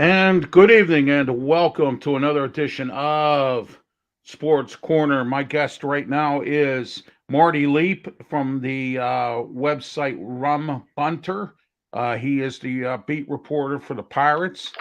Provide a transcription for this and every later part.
And good evening, and welcome to another edition of Sports Corner. My guest right now is Marty Leap from the website Rum Bunter. He is the beat reporter for the Pirates.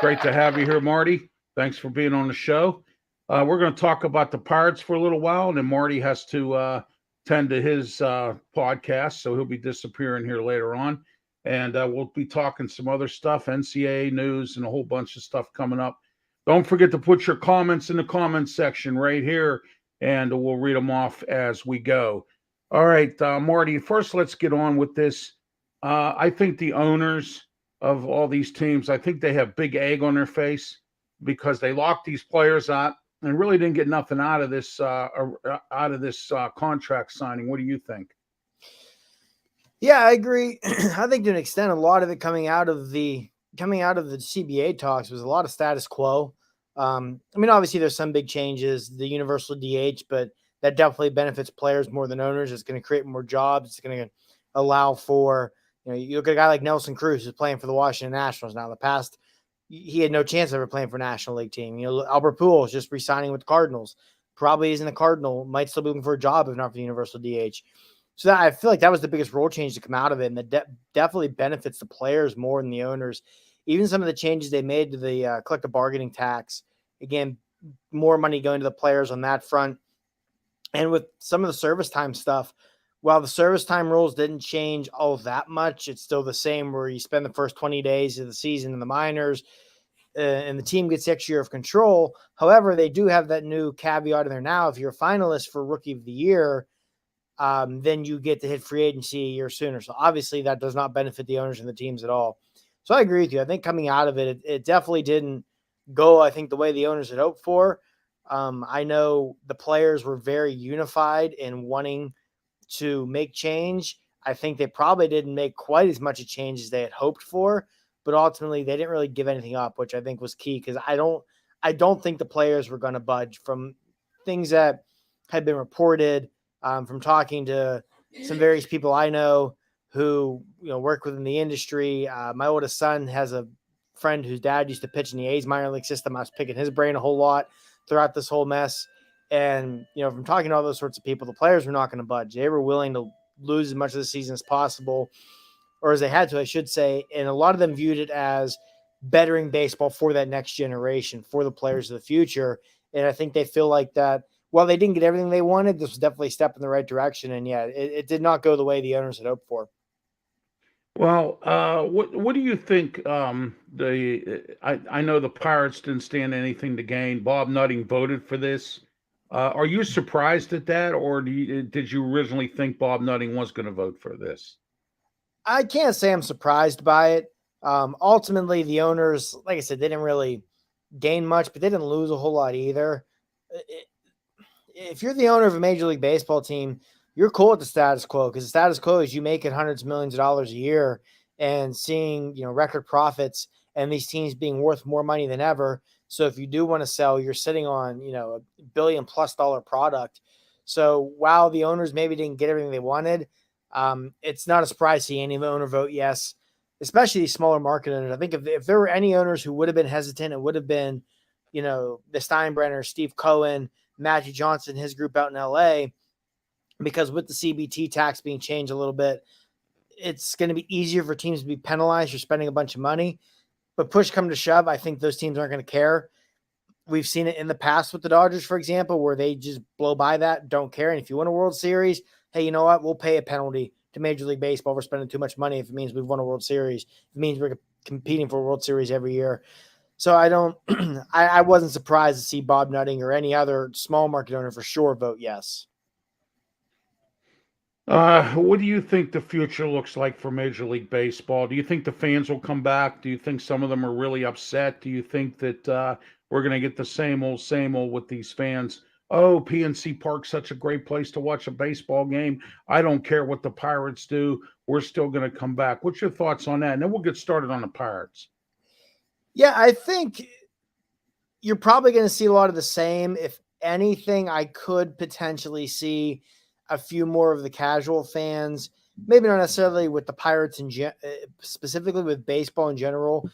Great to have you here, Marty. Thanks for being on the show. We're going to talk about the Pirates for a little while, and then Marty has to tend to his podcast, so he'll be disappearing here later on. And we'll be talking some other stuff, NCAA news, and a whole bunch of stuff coming up. Don't forget to put your comments in the comments section right here, and we'll read them off as we go. All right, Marty, first let's get on with this. I think the owners of all these teams, I think they have big egg on their face because they locked these players up and really didn't get nothing out of this contract signing. What do you think? Yeah, I agree. I think to an extent, a lot of it coming out of the CBA talks was a lot of status quo. Obviously there's some big changes, the universal DH, but that definitely benefits players more than owners. It's going to create more jobs. It's going to allow for, you look at a guy like Nelson Cruz who's playing for the Washington Nationals now. In the past, he had no chance of ever playing for a National League team. Albert Pujols just re-signing with the Cardinals. Probably isn't a Cardinal, might still be looking for a job if not for the universal DH. So I feel like that was the biggest rule change to come out of it, and that definitely benefits the players more than the owners. Even some of the changes they made to the collective bargaining tax, again, more money going to the players on that front. And with some of the service time stuff, while the service time rules didn't change all that much, it's still the same where you spend the first 20 days of the season in the minors and the team gets the extra year of control. However, they do have that new caveat in there now. If you're a finalist for Rookie of the Year, then you get to hit free agency a year sooner. So obviously that does not benefit the owners and the teams at all. So I agree with you. I think coming out of it definitely didn't go, I think, the way the owners had hoped for. I know the players were very unified in wanting to make change. I think they probably didn't make quite as much a change as they had hoped for, but ultimately they didn't really give anything up, which I think was key because I don't think the players were going to budge from things that had been reported, from talking to some various people I know who work within the industry. My oldest son has a friend whose dad used to pitch in the A's minor league system. I was picking his brain a whole lot throughout this whole mess. And, from talking to all those sorts of people, the players were not going to budge. They were willing to lose as much of the season as possible, or as they had to, I should say. And a lot of them viewed it as bettering baseball for that next generation, for the players of the future. And I think they feel like that while they didn't get everything they wanted, this was definitely a step in the right direction. And yeah, it did not go the way the owners had hoped for. Well, what do you think? I know the Pirates didn't stand anything to gain. Bob Nutting voted for this. Are you surprised at that, or did you originally think Bob Nutting was going to vote for this? I can't say I'm surprised by it. Ultimately, the owners, like I said, they didn't really gain much, but they didn't lose a whole lot either. If you're the owner of a Major League Baseball team, you're cool with the status quo because the status quo is you make it hundreds of millions of dollars a year and seeing record profits and these teams being worth more money than ever. So if you do want to sell, you're sitting on a $1 billion+ product. So while the owners maybe didn't get everything they wanted, it's not a surprise to see any owner vote yes, especially these smaller market owners. I think if there were any owners who would have been hesitant, it would have been, the Steinbrenner, Steve Cohen, Magic Johnson, his group out in LA, because with the CBT tax being changed a little bit, it's going to be easier for teams to be penalized for spending a bunch of money. But push come to shove, I think those teams aren't going to care. We've seen it in the past with the Dodgers, for example, where they just blow by that, don't care. And if you win a World Series, hey, you know what? We'll pay a penalty to Major League Baseball for spending too much money if it means we've won a World Series. If it means we're competing for a World Series every year. So I don't I wasn't surprised to see Bob Nutting or any other small market owner for sure vote yes. What do you think the future looks like for Major League Baseball? Do you think the fans will come back? Do you think some of them are really upset? Do you think that we're going to get the same old with these fans? Oh, PNC Park's such a great place to watch a baseball game. I don't care what the Pirates do. We're still going to come back. What's your thoughts on that? And then we'll get started on the Pirates. Yeah, I think you're probably going to see a lot of the same. If anything, I could potentially see a few more of the casual fans, maybe not necessarily with the Pirates specifically with baseball in general.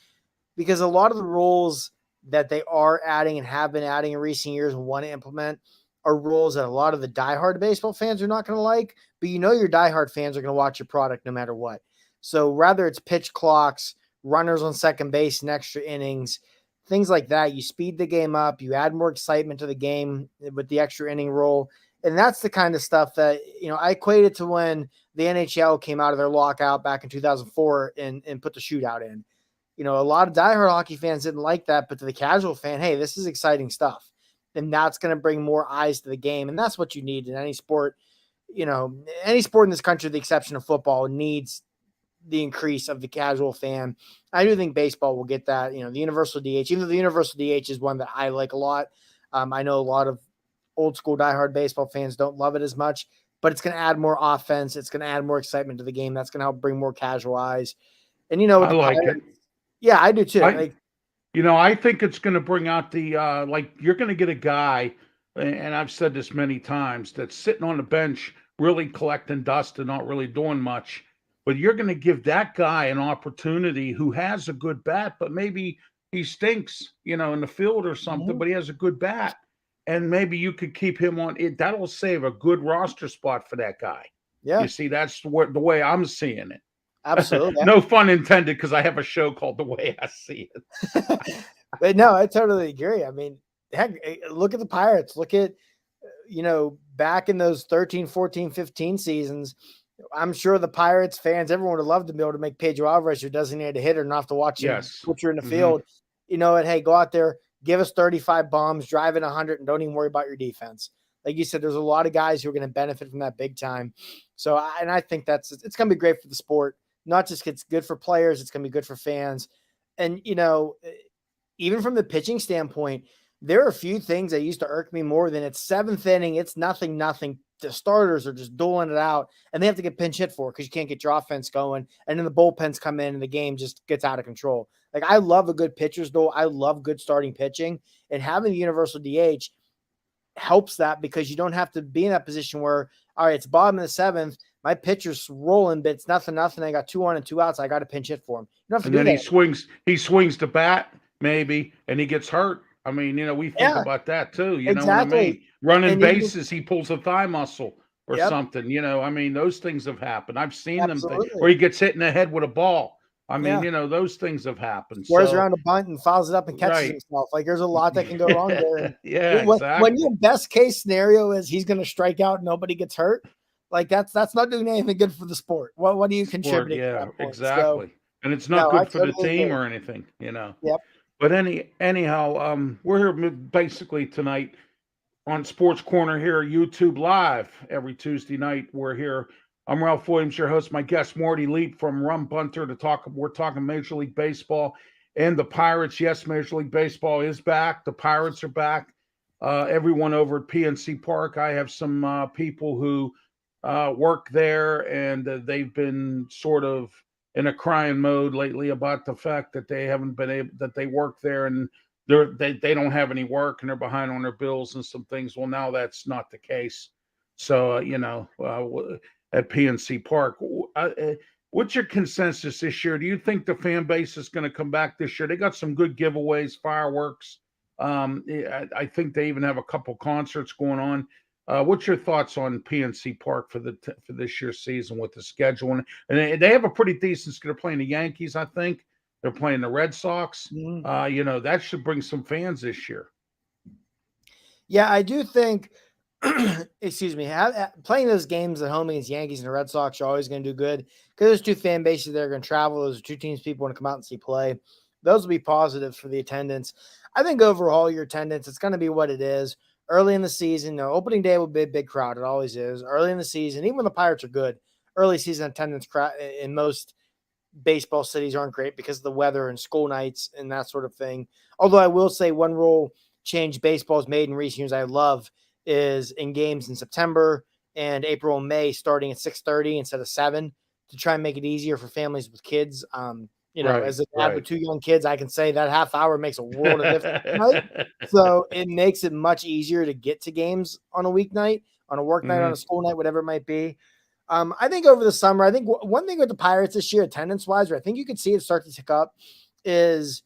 because a lot of the rules that they are adding and have been adding in recent years and want to implement are rules that a lot of the diehard baseball fans are not going to like, but your diehard fans are going to watch your product no matter what. So rather it's pitch clocks, runners on second base and extra innings, things like that. You speed the game up, you add more excitement to the game with the extra inning rule. And that's the kind of stuff that, I equate it to when the NHL came out of their lockout back in 2004 and put the shootout in. A lot of diehard hockey fans didn't like that, but to the casual fan, hey, this is exciting stuff. And that's going to bring more eyes to the game. And that's what you need in any sport. Any sport in this country, with the exception of football, needs the increase of the casual fan. I do think baseball will get that. The universal DH, even though the universal DH is one that I like a lot. I know a lot of old school diehard baseball fans don't love it as much, but it's going to add more offense. It's going to add more excitement to the game. That's going to help bring more casual eyes. And I like it. Yeah, I do too. I think it's going to bring out the you're going to get a guy, and I've said this many times, that's sitting on the bench really collecting dust and not really doing much. But you're going to give that guy an opportunity who has a good bat, but maybe he stinks, in the field or something, but he has a good bat. And maybe you could keep him on it. That'll save a good roster spot for that guy. Yeah. You see, that's the way I'm seeing it. Absolutely. No fun intended, because I have a show called The Way I See It. But no, I totally agree. I mean, heck, look at the Pirates. Look at, back in those 13, 14, 15 seasons, I'm sure the Pirates fans, everyone would love to be able to make Pedro Alvarez your designated hitter, not have to watch him put you in the field. And hey, go out there, give us 35 bombs, drive in 100, and don't even worry about your defense. Like you said, there's a lot of guys who are going to benefit from that big time. So, I think it's going to be great for the sport. Not just it's good for players, it's going to be good for fans. And, even from the pitching standpoint, there are a few things that used to irk me more than it's seventh inning. It's nothing. The starters are just doling it out, and they have to get pinch hit for because you can't get your offense going. And then the bullpens come in and the game just gets out of control. Like, I love a good pitcher's duel. I love good starting pitching, and having the universal DH helps that because you don't have to be in that position where, all right, it's bottom of the seventh. My pitcher's rolling, but it's nothing. I got 2 on and 2 outs. I got to pinch hit for him. You don't have to and do then that. he swings the bat maybe, and he gets hurt. I mean, we think about that too. You know what I mean? Running bases, he pulls a thigh muscle or something. I mean, those things have happened. I've seen them, or he gets hit in the head with a ball. I mean, those things have happened. Squares around a bunt and fouls it up and catches himself. Like, there's a lot that can go wrong there. Exactly. When your best case scenario is he's going to strike out and nobody gets hurt, like that's not doing anything good for the sport. What do you contribute? Yeah, exactly. So, and it's not good for the team or anything, Yep. But anyhow, we're here basically tonight on Sports Corner here, YouTube Live every Tuesday night. We're here. I'm Ralph Williams, your host. My guest, Marty Leap from Rum Bunter, we're talking Major League Baseball and the Pirates. Yes, Major League Baseball is back. The Pirates are back. Everyone over at PNC Park, I have some people who work there, and they've been sort of in a crying mode lately about the fact that they haven't been able, that they work there and they don't have any work and they're behind on their bills and some things. Well, now that's not the case. So, at PNC Park, what's your consensus this year? Do you think the fan base is going to come back this year? They got some good giveaways, fireworks. I think they even have a couple concerts going on. What's your thoughts on PNC Park for this year's season with the schedule? And they have a pretty decent. They're playing the Yankees, I think. They're playing the Red Sox. Mm-hmm. That should bring some fans this year. Yeah, I do think. Excuse me. Playing those games at home against Yankees and the Red Sox are always going to do good because there's two fan bases that are going to travel. Those are two teams people want to come out and see play. Those will be positive for the attendance. I think overall your attendance, it's going to be what it is. Early in the season, opening day will be a big crowd. It always is. Early in the season, even when the Pirates are good, early season attendance in most baseball cities aren't great because of the weather and school nights and that sort of thing. Although I will say one rule change baseball's made in recent years I love is in games in September and April and May starting at 6:30 instead of 7 to try and make it easier for families with kids. As a dad with 2 young kids, I can say that half hour makes a world of difference. Right? So it makes it much easier to get to games on a weeknight, on a work night, on a school night, whatever it might be. I think over the summer, I think one thing with the Pirates this year, attendance-wise, where I think you could see it start to tick up is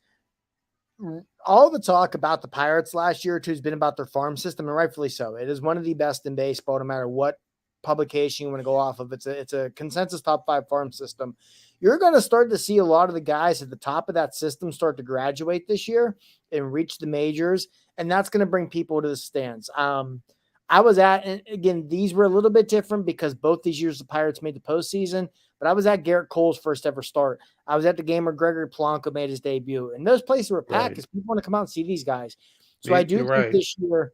all the talk about the Pirates last year or two has been about their farm system, and rightfully so. It is one of the best in baseball, no matter what publication you want to go off of. It's a consensus top 5 farm system. You're going to start to see a lot of the guys at the top of that system start to graduate this year and reach the majors, and that's going to bring people to the stands. I was at, and again, these were a little bit different because both these years the Pirates made the postseason, but I was at Garrett Cole's first ever start. I was at the game where Gregory Polanco made his debut, and those places were packed because people want to come out and see these guys. So I do You're think right. this year,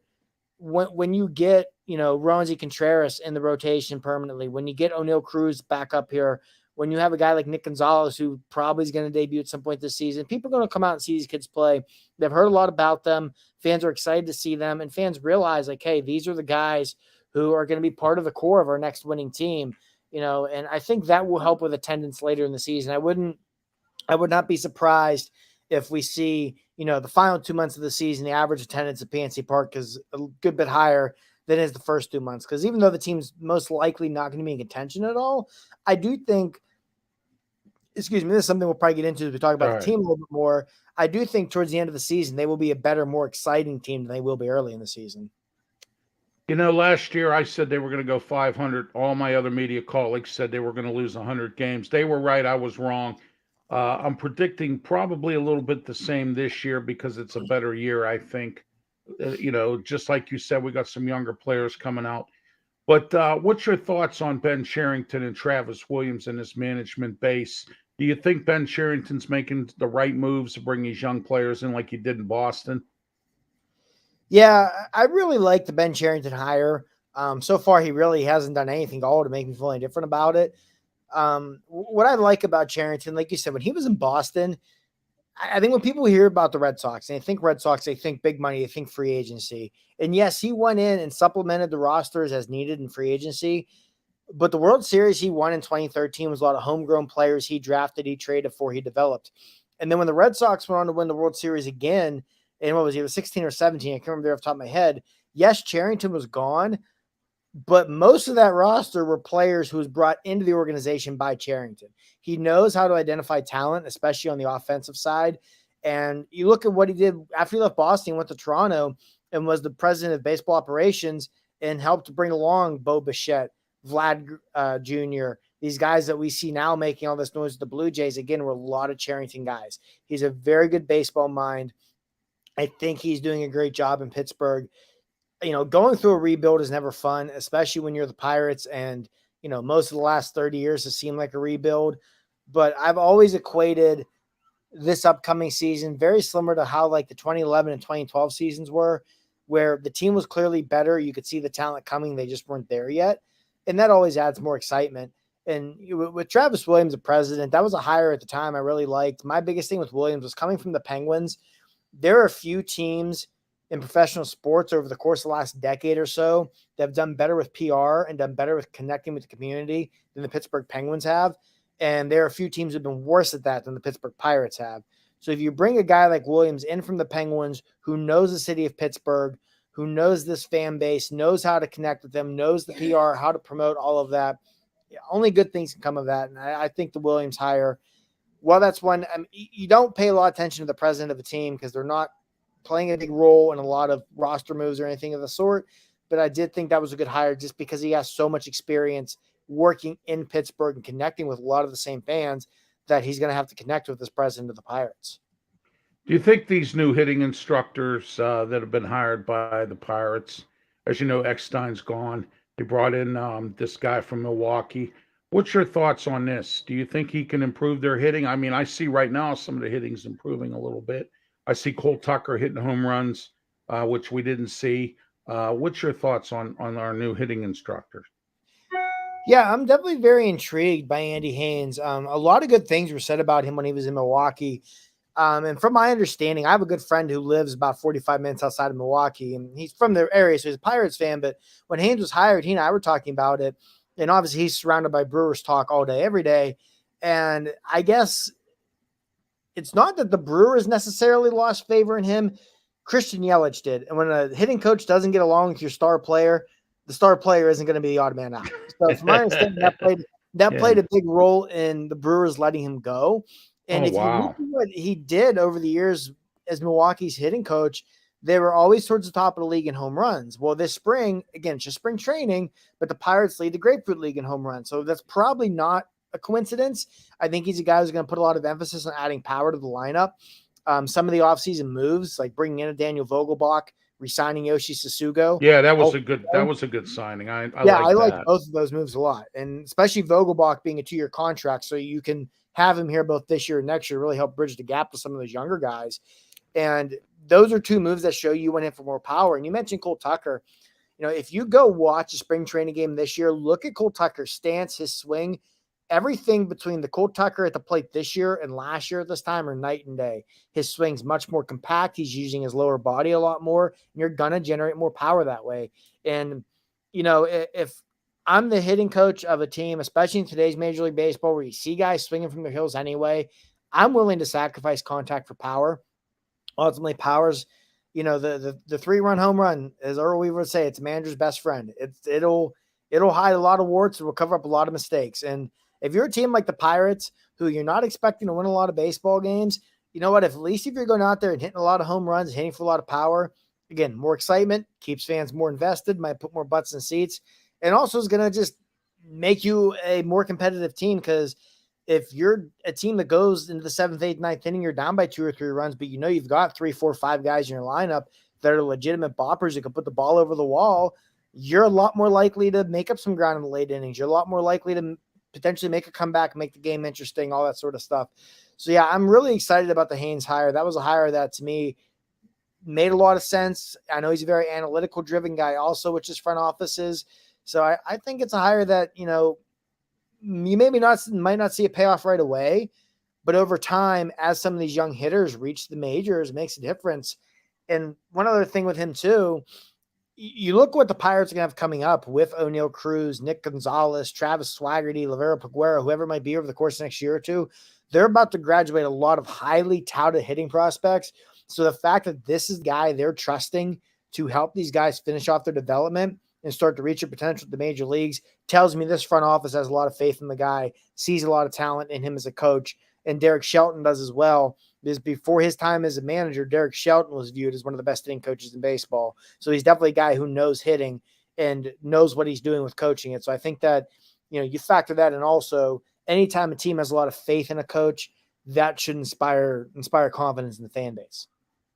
when you get, Roansy Contreras in the rotation permanently, when you get O'Neill Cruz back up here, when you have a guy like Nick Gonzalez, who probably is going to debut at some point this season, people are going to come out and see these kids play. They've heard a lot about them. Fans are excited to see them, and fans realize, like, hey, these are the guys who are going to be part of the core of our next winning team. And I think that will help with attendance later in the season. I would not be surprised if we see, the final 2 months of the season, the average attendance at PNC Park is a good bit higher than is the first 2 months. Because even though the team's most likely not going to be in contention at all, I do think, this is something we'll probably get into as we talk about the team a little bit more. I do think towards the end of the season, they will be a better, more exciting team than they will be early in the season. Last year I said they were going to go 500. All my other media colleagues said they were going to lose 100 games. They were right. I was wrong. I'm predicting probably a little bit the same this year because it's a better year, I think. Just like you said, we got some younger players coming out. But what's your thoughts on Ben Cherington and Travis Williams and his management base? Do you think Ben Cherington's making the right moves to bring these young players in like he did in Boston? Yeah, I really like the Ben Cherington hire. So far, he really hasn't done anything at all to make me feel any different about it. What I like about Cherington, like you said, when he was in Boston, I think when people hear about the Red Sox and they think Red Sox, they think big money, they think free agency. And yes, he went in and supplemented the rosters as needed in free agency. But the World Series he won in 2013 was a lot of homegrown players he drafted, he traded for, he developed. And then when the Red Sox went on to win the World Series again, and it was 16 or 17, I can't remember off the top of my head. Yes, Cherington was gone, but most of that roster were players who was brought into the organization by Cherington. He knows how to identify talent, especially on the offensive side. And you look at what he did after he left Boston, he went to Toronto and was the president of baseball operations and helped bring along Bo Bichette, Vlad Jr., these guys that we see now making all this noise with the Blue Jays, again, were a lot of Cherington guys. He's a very good baseball mind. I think he's doing a great job in Pittsburgh. Going through a rebuild is never fun, especially when you're the Pirates. And, most of the last 30 years has seemed like a rebuild. But I've always equated this upcoming season very similar to how like the 2011 and 2012 seasons were, where the team was clearly better. You could see the talent coming. They just weren't there yet. And that always adds more excitement. And with Travis Williams, the president, that was a hire at the time I really liked. My biggest thing with Williams was coming from the Penguins. There are a few teams in professional sports over the course of the last decade or so that have done better with PR and done better with connecting with the community than the Pittsburgh Penguins have. And there are a few teams that have been worse at that than the Pittsburgh Pirates have. So if you bring a guy like Williams in from the Penguins who knows the city of Pittsburgh, who knows this fan base, knows how to connect with them, knows the PR, how to promote all of that, only good things can come of that. And I think the Williams hire, well, that's one. You don't pay a lot of attention to the president of the team because they're not playing a big role in a lot of roster moves or anything of the sort. But I did think that was a good hire just because he has so much experience working in Pittsburgh and connecting with a lot of the same fans that he's going to have to connect with as president of the Pirates. Do you think these new hitting instructors that have been hired by the Pirates, as you know, Eckstein's gone. They brought in this guy from Milwaukee. What's your thoughts on this? Do you think he can improve their hitting? I mean, I see right now some of the hitting's improving a little bit. I see Cole Tucker hitting home runs, which we didn't see. What's your thoughts on our new hitting instructors? Yeah, I'm definitely very intrigued by Andy Haynes. A lot of good things were said about him when he was in Milwaukee. And from my understanding, I have a good friend who lives about 45 minutes outside of Milwaukee, and he's from the area, so he's a Pirates fan. But when Haynes was hired, he and I were talking about it, and obviously he's surrounded by Brewers talk all day, every day. And I guess it's not that the Brewers necessarily lost favor in him. Christian Yelich did. And when a hitting coach doesn't get along with your star player, the star player isn't going to be the odd man out. So from my understanding, that played a big role in the Brewers letting him go. And if you look at what he did over the years as Milwaukee's hitting coach, they were always towards the top of the league in home runs. Well, this spring, again, it's just spring training, but the Pirates lead the Grapefruit League in home runs. So that's probably not a coincidence. I think he's a guy who's going to put a lot of emphasis on adding power to the lineup. Some of the offseason moves, like bringing in a Daniel Vogelbach, re-signing Yoshi Sasugo. Yeah, that was a good signing. I like that. both of those moves a lot, and especially Vogelbach being a 2-year contract, so you can have him here both this year and next year, really help bridge the gap to some of those younger guys. And those are two moves that show you went in for more power. And you mentioned Cole Tucker. You know, if you go watch a spring training game this year, look at Cole Tucker's stance, his swing. Everything between the Cole Tucker at the plate this year and last year at this time are night and day. His swing's much more compact. He's using his lower body a lot more, and you're going to generate more power that way. And, you know, if I'm the hitting coach of a team, especially in today's Major League Baseball, where you see guys swinging from their heels anyway, I'm willing to sacrifice contact for power. Ultimately, power's, you know, the 3-run home run, as Earl Weaver would say, it's a manager's best friend. It'll hide a lot of warts. It will cover up a lot of mistakes. And if you're a team like the Pirates, who you're not expecting to win a lot of baseball games, you know what? At least if you're going out there and hitting a lot of home runs, hitting for a lot of power, again, more excitement, keeps fans more invested, might put more butts in seats, and also is going to just make you a more competitive team. Because if you're a team that goes into the 7th, 8th, 9th inning, you're down by 2 or 3 runs, but you know you've got 3, 4, 5 guys in your lineup that are legitimate boppers that can put the ball over the wall, you're a lot more likely to make up some ground in the late innings. You're a lot more likely to potentially make a comeback, make the game interesting, all that sort of stuff. So, yeah, I'm really excited about the Haynes hire. That was a hire that, to me, made a lot of sense. I know he's a very analytical-driven guy also, which his front office is. So I think it's a hire that, you know, you might not see a payoff right away, but over time, as some of these young hitters reach the majors, it makes a difference. And one other thing with him too, you look what the Pirates are going to have coming up with O'Neal Cruz, Nick Gonzalez, Travis Swaggerty, Lavero Peguero, whoever it might be over the course of the next year or two. They're about to graduate a lot of highly touted hitting prospects. So the fact that this is the guy they're trusting to help these guys finish off their development and start to reach their potential at the major leagues tells me this front office has a lot of faith in the guy, sees a lot of talent in him as a coach, and Derek Shelton does as well. Because before his time as a manager, Derek Shelton was viewed as one of the best hitting coaches in baseball. So he's definitely a guy who knows hitting and knows what he's doing with coaching it. So I think that, you know, you factor that in also. Anytime a team has a lot of faith in a coach, that should inspire confidence in the fan base.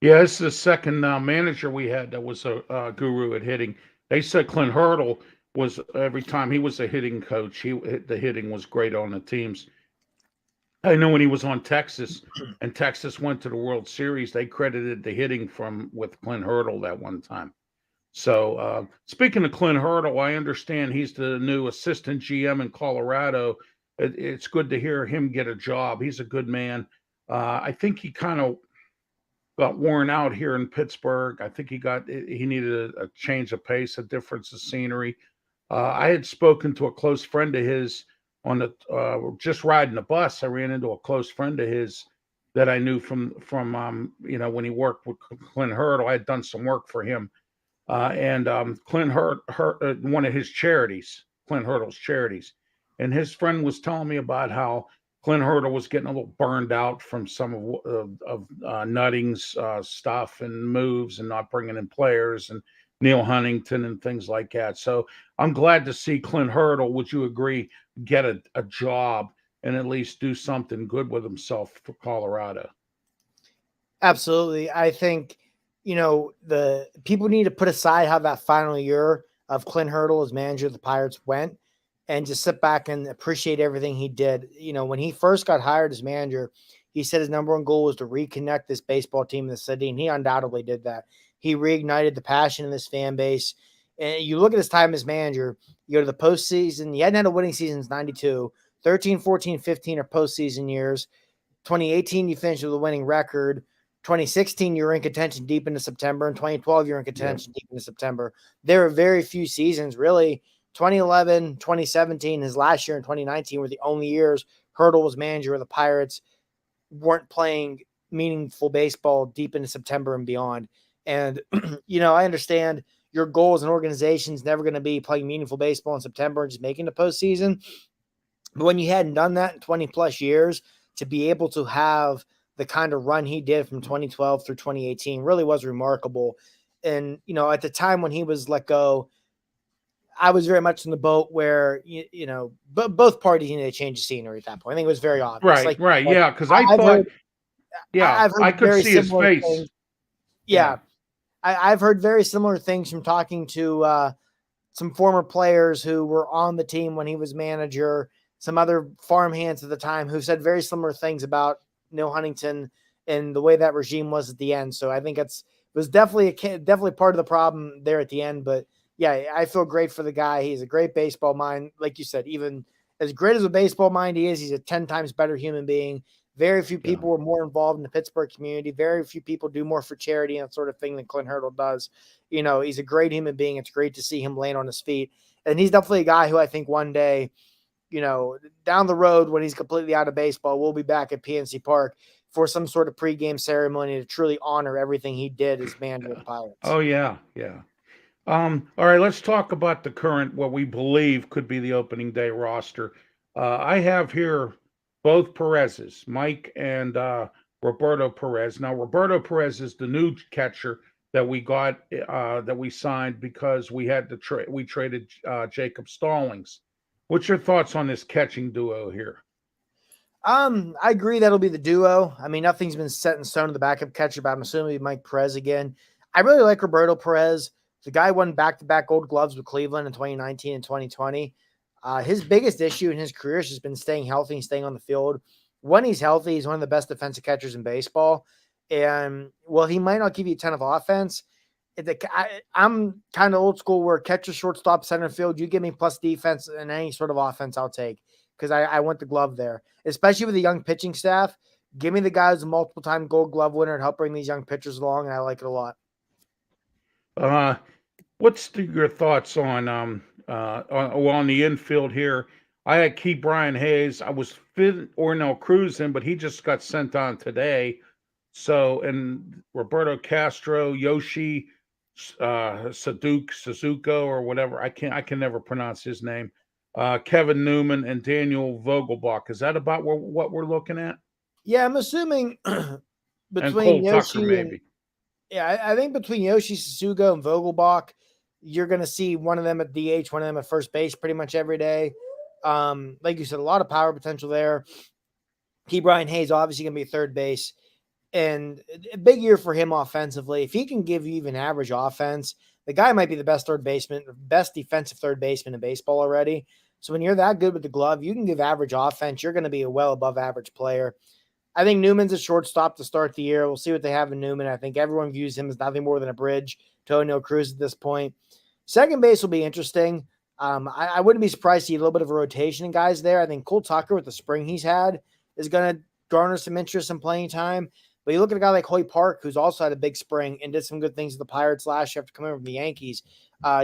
Yeah, this is the second manager we had that was a guru at hitting. They said Clint Hurdle was, every time he was a hitting coach, the hitting was great on the teams. I know when he was on Texas and Texas went to the World Series, they credited the hitting with Clint Hurdle that one time. So speaking of Clint Hurdle, I understand he's the new assistant GM in Colorado. It's good to hear him get a job. He's a good man. I think he kind of got worn out here in Pittsburgh. I think he needed a change of pace, a difference of scenery. I had spoken to a close friend of his on the just riding the bus. I ran into a close friend of his that I knew from you know, when he worked with Clint Hurdle. I had done some work for him, and Clint one of his charities, Clint Hurdle's charities, and his friend was telling me about how Clint Hurdle was getting a little burned out from some of Nutting's stuff and moves and not bringing in players and Neil Huntington and things like that. So I'm glad to see Clint Hurdle, would you agree, get a job and at least do something good with himself for Colorado. Absolutely. I think, you know, the people need to put aside how that final year of Clint Hurdle as manager of the Pirates went and just sit back and appreciate everything he did. You know, when he first got hired as manager, he said his number one goal was to reconnect this baseball team in the city, and he undoubtedly did that. He reignited the passion in this fan base. And you look at his time as manager, you go to the postseason. He hadn't had a winning season since 92. 13, 14, 15 are postseason years. 2018, you finished with a winning record. 2016, you were in contention deep into September. And 2012, you're in contention deep into September. There are very few seasons, really. 2011, 2017, his last year in 2019 were the only years Hurdle was manager of the Pirates weren't playing meaningful baseball deep into September and beyond. And, you know, I understand your goal as an organization is never going to be playing meaningful baseball in September and just making the postseason. But when you hadn't done that in 20 plus years, to be able to have the kind of run he did from 2012 through 2018 really was remarkable. And, at the time when he was let go, I was very much in the boat where, but both parties needed to change the scenery at that point. I think it was very obvious. Right, Like, right, yeah, because I I've thought, heard, yeah, I've I heard could very see his similar face. things. Yeah, Yeah. I've heard very similar things from talking to some former players who were on the team when he was manager, some other farmhands at the time who said very similar things about Neil Huntington and the way that regime was at the end. So I think it was definitely definitely part of the problem there at the end. But yeah, I feel great for the guy. He's a great baseball mind. Like you said, even as great as a baseball mind he is, he's a 10 times better human being. Very few yeah. people were more involved in the Pittsburgh community. Very few people do more for charity and that sort of thing than Clint Hurdle does. He's a great human being. It's great to see him land on his feet. And he's definitely a guy who I think one day, down the road when he's completely out of baseball, we'll be back at PNC Park for some sort of pregame ceremony to truly honor everything he did as manager of the Pirates. Oh, yeah, yeah. All right, let's talk about the current, what we believe could be the opening day roster. I have here both Perez's, Mike and Roberto Perez. Now, Roberto Perez is the new catcher that we got, that we signed because we had to we traded Jacob Stallings. What's your thoughts on this catching duo here? I agree that'll be the duo. I mean, nothing's been set in stone to the backup catcher, but I'm assuming it'll be Mike Perez again. I really like Roberto Perez. The guy won back-to-back Gold Gloves with Cleveland in 2019 and 2020. His biggest issue in his career has just been staying healthy and staying on the field. When he's healthy, he's one of the best defensive catchers in baseball. And while he might not give you a ton of offense, I'm kind of old school where catcher, shortstop, center field, you give me plus defense and any sort of offense I'll take because I want the glove there, especially with a young pitching staff. Give me the guy who's a multiple-time Gold Glove winner and help bring these young pitchers along, and I like it a lot. What's your thoughts on on the infield here? I had Ke'Bryan Hayes. I was fit Ornell Cruz in, but he just got sent on today. So, and Roberto Castro, Yoshi, Suzuko or whatever. I can never pronounce his name. Kevin Newman and Daniel Vogelbach. Is that about what we're looking at? Yeah, I'm assuming And between Cole Tucker, Yoshi and maybe. yeah, I think between Yoshi Suzuko and Vogelbach, you're going to see one of them at DH, one of them at first base pretty much every day. Like you said, a lot of power potential there. Ke'Bryan Hayes obviously going to be third base. And a big year for him offensively. If he can give you even average offense, the guy might be the best best defensive third baseman in baseball already. So when you're that good with the glove, you can give average offense. You're going to be a well above average player. I think Newman's a shortstop to start the year. We'll see what they have in Newman. I think everyone views him as nothing more than a bridge to O'Neill Cruz at this point. Second base will be interesting. I wouldn't be surprised to see a little bit of a rotation in guys there. I think Cole Tucker, with the spring he's had, is going to garner some interest in playing time. But you look at a guy like Hoy Park, who's also had a big spring and did some good things with the Pirates last year after coming over from the Yankees.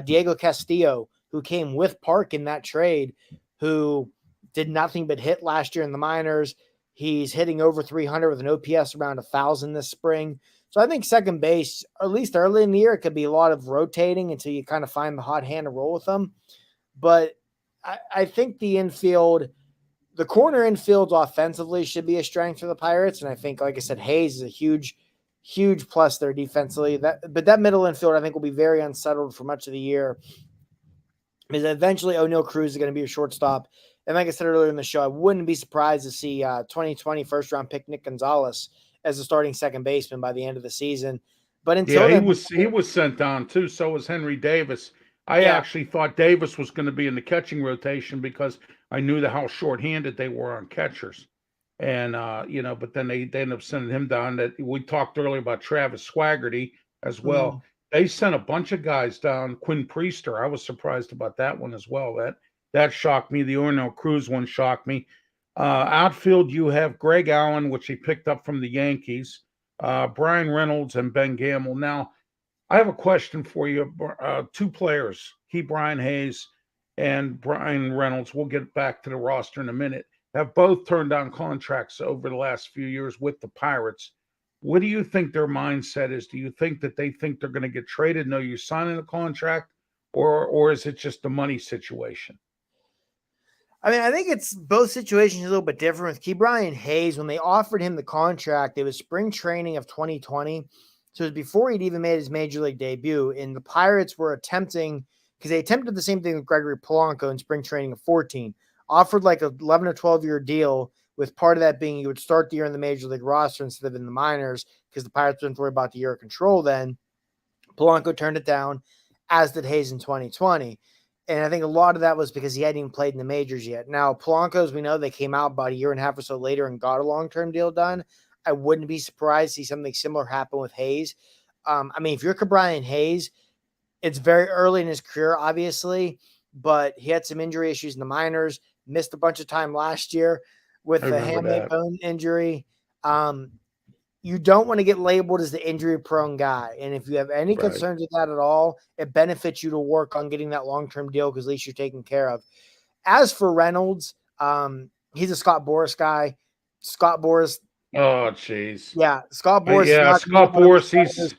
Diego Castillo, who came with Park in that trade, who did nothing but hit last year in the minors. He's hitting over 300 with an OPS around 1,000 this spring. So I think second base, at least early in the year, it could be a lot of rotating until you kind of find the hot hand to roll with them. But I think the infield – the corner infield offensively should be a strength for the Pirates. And I think, like I said, Hayes is a huge, huge plus there defensively. But that middle infield, I think, will be very unsettled for much of the year. Because eventually O'Neill Cruz is going to be a shortstop. And like I said earlier in the show, I wouldn't be surprised to see 2020 first round pick Nick Gonzalez as the starting second baseman by the end of the season. But until Yeah, then, he was sent down too. So was Henry Davis. I yeah, actually thought Davis was going to be in the catching rotation because I knew how short-handed they were on catchers, and but then they ended up sending him down. That we talked earlier about Travis Swaggerty as well. They sent a bunch of guys down. Quinn Priester, I was surprised about that one as well. That shocked me. The Ornell Cruz one shocked me. Outfield, you have Greg Allen, which he picked up from the Yankees. Brian Reynolds and Ben Gamble. Now, I have a question for you. Two players, Ke'Bryan Hayes and Brian Reynolds. We'll get back to the roster in a minute. Have both turned down contracts over the last few years with the Pirates. What do you think their mindset is? Do you think that they think they're going to get traded? No, you're signing a contract, or is it just a money situation? I mean, I think it's both situations a little bit different. With Ke'Bryan Hayes, when they offered him the contract, it was spring training of 2020. So it was before he'd even made his major league debut. And the Pirates were attempting, because they attempted the same thing with Gregory Polanco in spring training of 14, offered like a 11 or 12-year deal, with part of that being you would start the year in the major league roster instead of in the minors, because the Pirates didn't worry about the year of control then. Polanco turned it down, as did Hayes in 2020. And I think a lot of that was because he hadn't even played in the majors yet. Now, Polanco, as we know, they came out about a year and a half or so later and got a long-term deal done. I wouldn't be surprised to see something similar happen with Hayes. I mean, if you're Ke'Bryan Hayes, it's very early in his career, obviously, but he had some injury issues in the minors, missed a bunch of time last year with I the remember hamate that. bone injury. You don't want to get labeled as the injury prone guy. And if you have any Right. concerns with that at all, it benefits you to work on getting that long-term deal, because at least you're taken care of. As for Reynolds, he's a Scott Boras guy. Scott Boras, Oh, jeez. yeah, Scott Boras is Yeah, not Scott one of his Boras, players,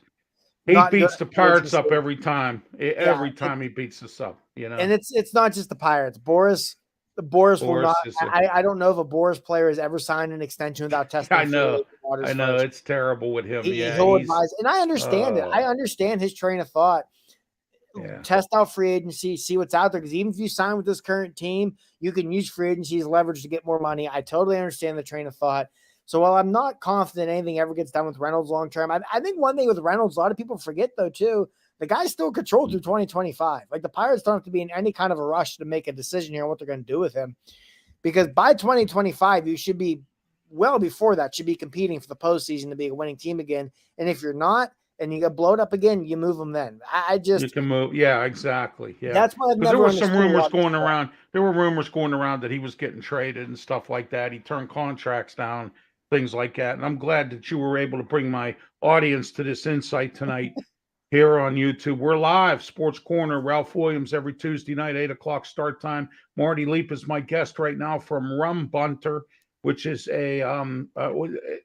he not good beats at the managing Pirates up space. every time. Yeah, Every time he beats us up, and it's not just the Pirates. Boras will not. Boras is a I don't know if a Boras player has ever signed an extension without testing I for know. waters I know. first. It's terrible with him. Yeah, He'll he's advise, and I understand it. I uh understand his train of thought. yeah. Test out free agency, see what's out there. Because even if you sign with this current team, you can use free agency as leverage to get more money. I totally understand the train of thought. So while I'm not confident anything ever gets done with Reynolds long term, I think one thing with Reynolds, a lot of people forget though too, the guy's still controlled through 2025. Like the Pirates don't have to be in any kind of a rush to make a decision here on what they're going to do with him, because by 2025 you should be well before that should be competing for the postseason to be a winning team again. And if you're not, and you get blown up again, you move them then. I You just, can move. Yeah, exactly. Yeah. that's why I've Because there never were some understood a rumors lot of going stuff. around. There were rumors going around that he was getting traded and stuff like that. He turned contracts down, things like that. And I'm glad that you were able to bring my audience to this insight tonight here on YouTube. We're live, Sports Corner, Ralph Williams, every Tuesday night, 8 o'clock start time. Marty Leap is my guest right now from Rum Bunter, which is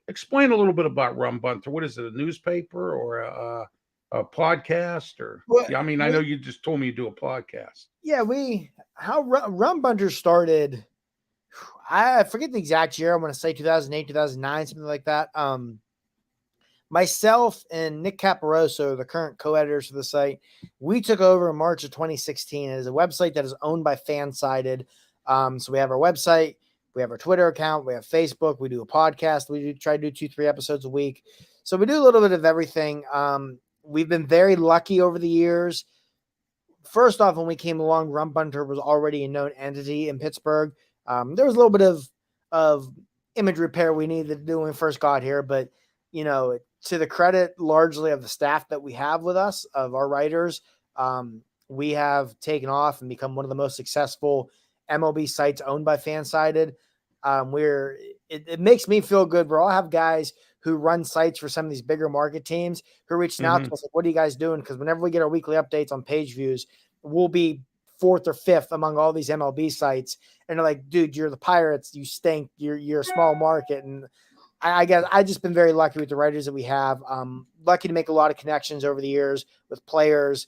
explain a little bit about Rum Bunter. What is it, a newspaper or a podcast? Or Well, yeah, I mean, I know you just told me you do a podcast. yeah, how Rum Bunter started. I forget the exact year. I'm going to say 2008, 2009, something like that. Myself and Nick Caparoso, the current co-editors for the site, we took over in March of 2016. It is a website that is owned by Fansided. So we have our website, we have our Twitter account, we have Facebook, we do a podcast. We try to do 2-3 episodes a week. So we do a little bit of everything. We've been very lucky over the years. First off, when we came along, Rum Bunter was already a known entity in Pittsburgh. There was a little bit of image repair we needed to do when we first got here, but to the credit largely of the staff that we have with us, of our writers, we have taken off and become one of the most successful MLB sites owned by Fansided. It makes me feel good. We'll all have guys who run sites for some of these bigger market teams who are reaching out to us like, what are you guys doing? Because whenever we get our weekly updates on page views, we'll be 4th or 5th among all these MLB sites. And they're like, dude, you're the Pirates. You stink. You're a small market. And I guess I've just been very lucky with the writers that we have. Lucky to make a lot of connections over the years with players,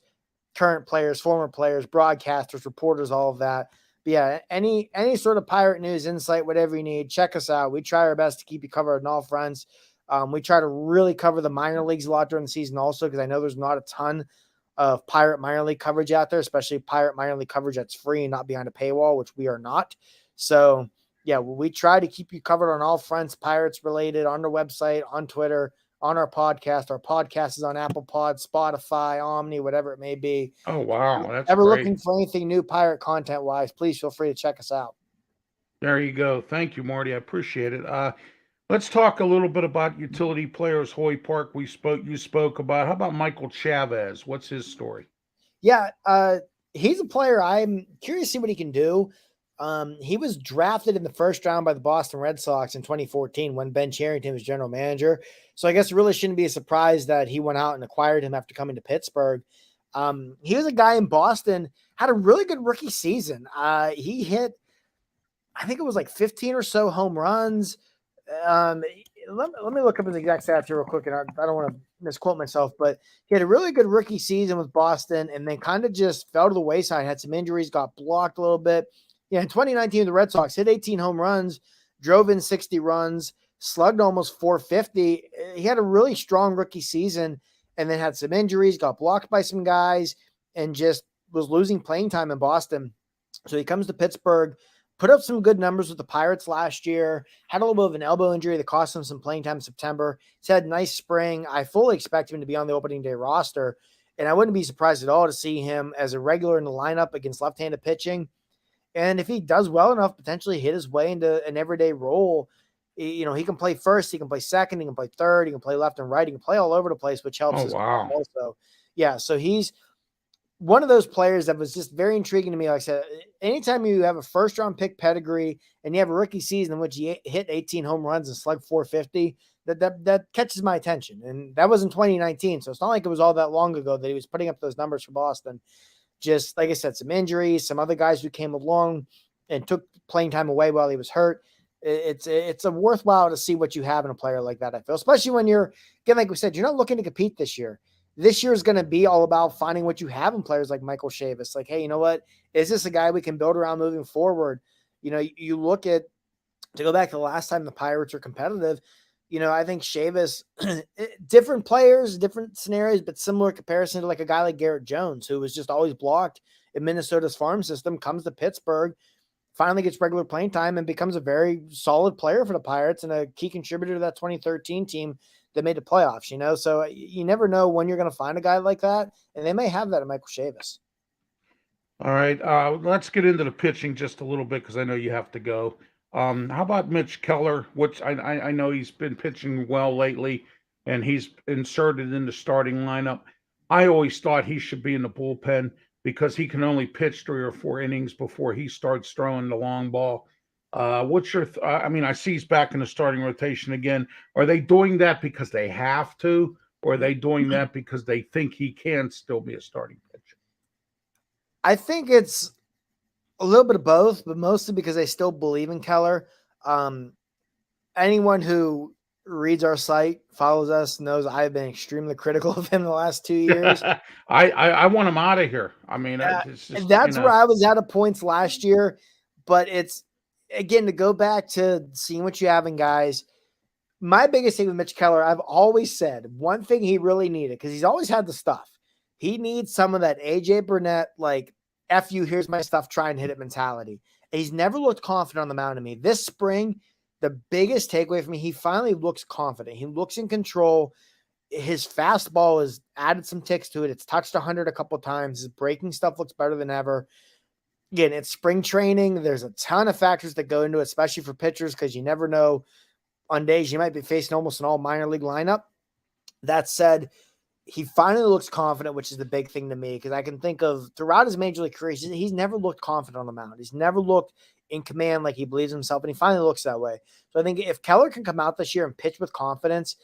current players, former players, broadcasters, reporters, all of that. But yeah, any sort of Pirate news, insight, whatever you need, check us out. We try our best to keep you covered on all fronts. We try to really cover the minor leagues a lot during the season also, because I know there's not a ton of Pirate minor league coverage out there, especially Pirate minor league coverage that's free and not behind a paywall, which we are not. So yeah, we try to keep you covered on all fronts, Pirates related, on our website, on Twitter, on our podcast. Our podcast is on Apple Pod, Spotify, Omni, whatever it may be. Oh, wow. That's Ever great. looking for anything new Pirate content wise, please feel free to check us out. There you go. Thank you, Marty. I appreciate it. Let's talk a little bit about utility players. Hoy Park, you spoke about. How about Michael Chavez? What's his story? Yeah, he's a player I'm curious to see what he can do. He was drafted in the first round by the Boston Red Sox in 2014 when Ben Cherington was general manager. So I guess it really shouldn't be a surprise that he went out and acquired him after coming to Pittsburgh. He was a guy in Boston, had a really good rookie season. He hit, I think it was like 15 or so home runs. Let me look up his exact stats here real quick, and I don't want to misquote myself, but he had a really good rookie season with Boston and then kind of just fell to the wayside, had some injuries, got blocked a little bit. in 2019, the Red Sox hit 18 home runs, drove in 60 runs, slugged almost 450. He had a really strong rookie season and then had some injuries, got blocked by some guys, and just was losing playing time in Boston. So he comes to Pittsburgh, put up some good numbers with the Pirates last year, had a little bit of an elbow injury that cost him some playing time in September. He's had a nice spring. I fully expect him to be on the opening day roster, and I wouldn't be surprised at all to see him as a regular in the lineup against left-handed pitching. And if he does well enough, potentially hit his way into an everyday role. He can play first, he can play second, he can play third, he can play left and right, he can play all over the place, which helps Oh, his wow. also. Yeah, so he's one of those players that was just very intriguing to me. Like I said, anytime you have a first-round pick pedigree and you have a rookie season in which he hit 18 home runs and slugged 450, that catches my attention. And that was in 2019, so it's not like it was all that long ago that he was putting up those numbers for Boston. Just like I said, some injuries, some other guys who came along and took playing time away while he was hurt. It's a worthwhile to see what you have in a player like that, I feel, especially when you're, again, like we said, you're not looking to compete this year. This year is going to be all about finding what you have in players like Michael Chavis. Like, hey, you know what? Is this a guy we can build around moving forward? You look at, to go back to the last time the Pirates were competitive, I think Chavis, different players, different scenarios, but similar comparison to like a guy like Garrett Jones, who was just always blocked in Minnesota's farm system, comes to Pittsburgh, finally gets regular playing time and becomes a very solid player for the Pirates and a key contributor to that 2013 team that made the playoffs, So you never know when you're going to find a guy like that. And they may have that in Michael Chavis. All right. Let's get into the pitching just a little bit because I know you have to go. How about Mitch Keller, which I know he's been pitching well lately and he's inserted in the starting lineup. I always thought he should be in the bullpen because he can only pitch 3 or 4 innings before he starts throwing the long ball. What's your? I see he's back in the starting rotation again. Are they doing that because they have to, or are they doing that because they think he can still be a starting pitcher? I think it's a little bit of both, but mostly because they still believe in Keller. Anyone who reads our site, follows us, knows I've been extremely critical of him the last 2 years. I want him out of here. And that's where I was at of points last year, but it's, again, to go back to seeing what you have in guys. My biggest thing with Mitch Keller, I've always said one thing he really needed, because he's always had the stuff. He needs some of that AJ Burnett, like, F you, here's my stuff, try and hit it mentality. And he's never looked confident on the mound to me. This spring, the biggest takeaway for me, he finally looks confident. He looks in control. His fastball has added some ticks to it. It's touched 100 a couple times. His breaking stuff looks better than ever. Again, it's spring training. There's a ton of factors that go into it, especially for pitchers, because you never know. On days you might be facing almost an all minor league lineup. That said, he finally looks confident, which is the big thing to me, because I can think of throughout his major league career, he's never looked confident on the mound. He's never looked in command like he believes in himself, and he finally looks that way. So I think if Keller can come out this year and pitch with confidence,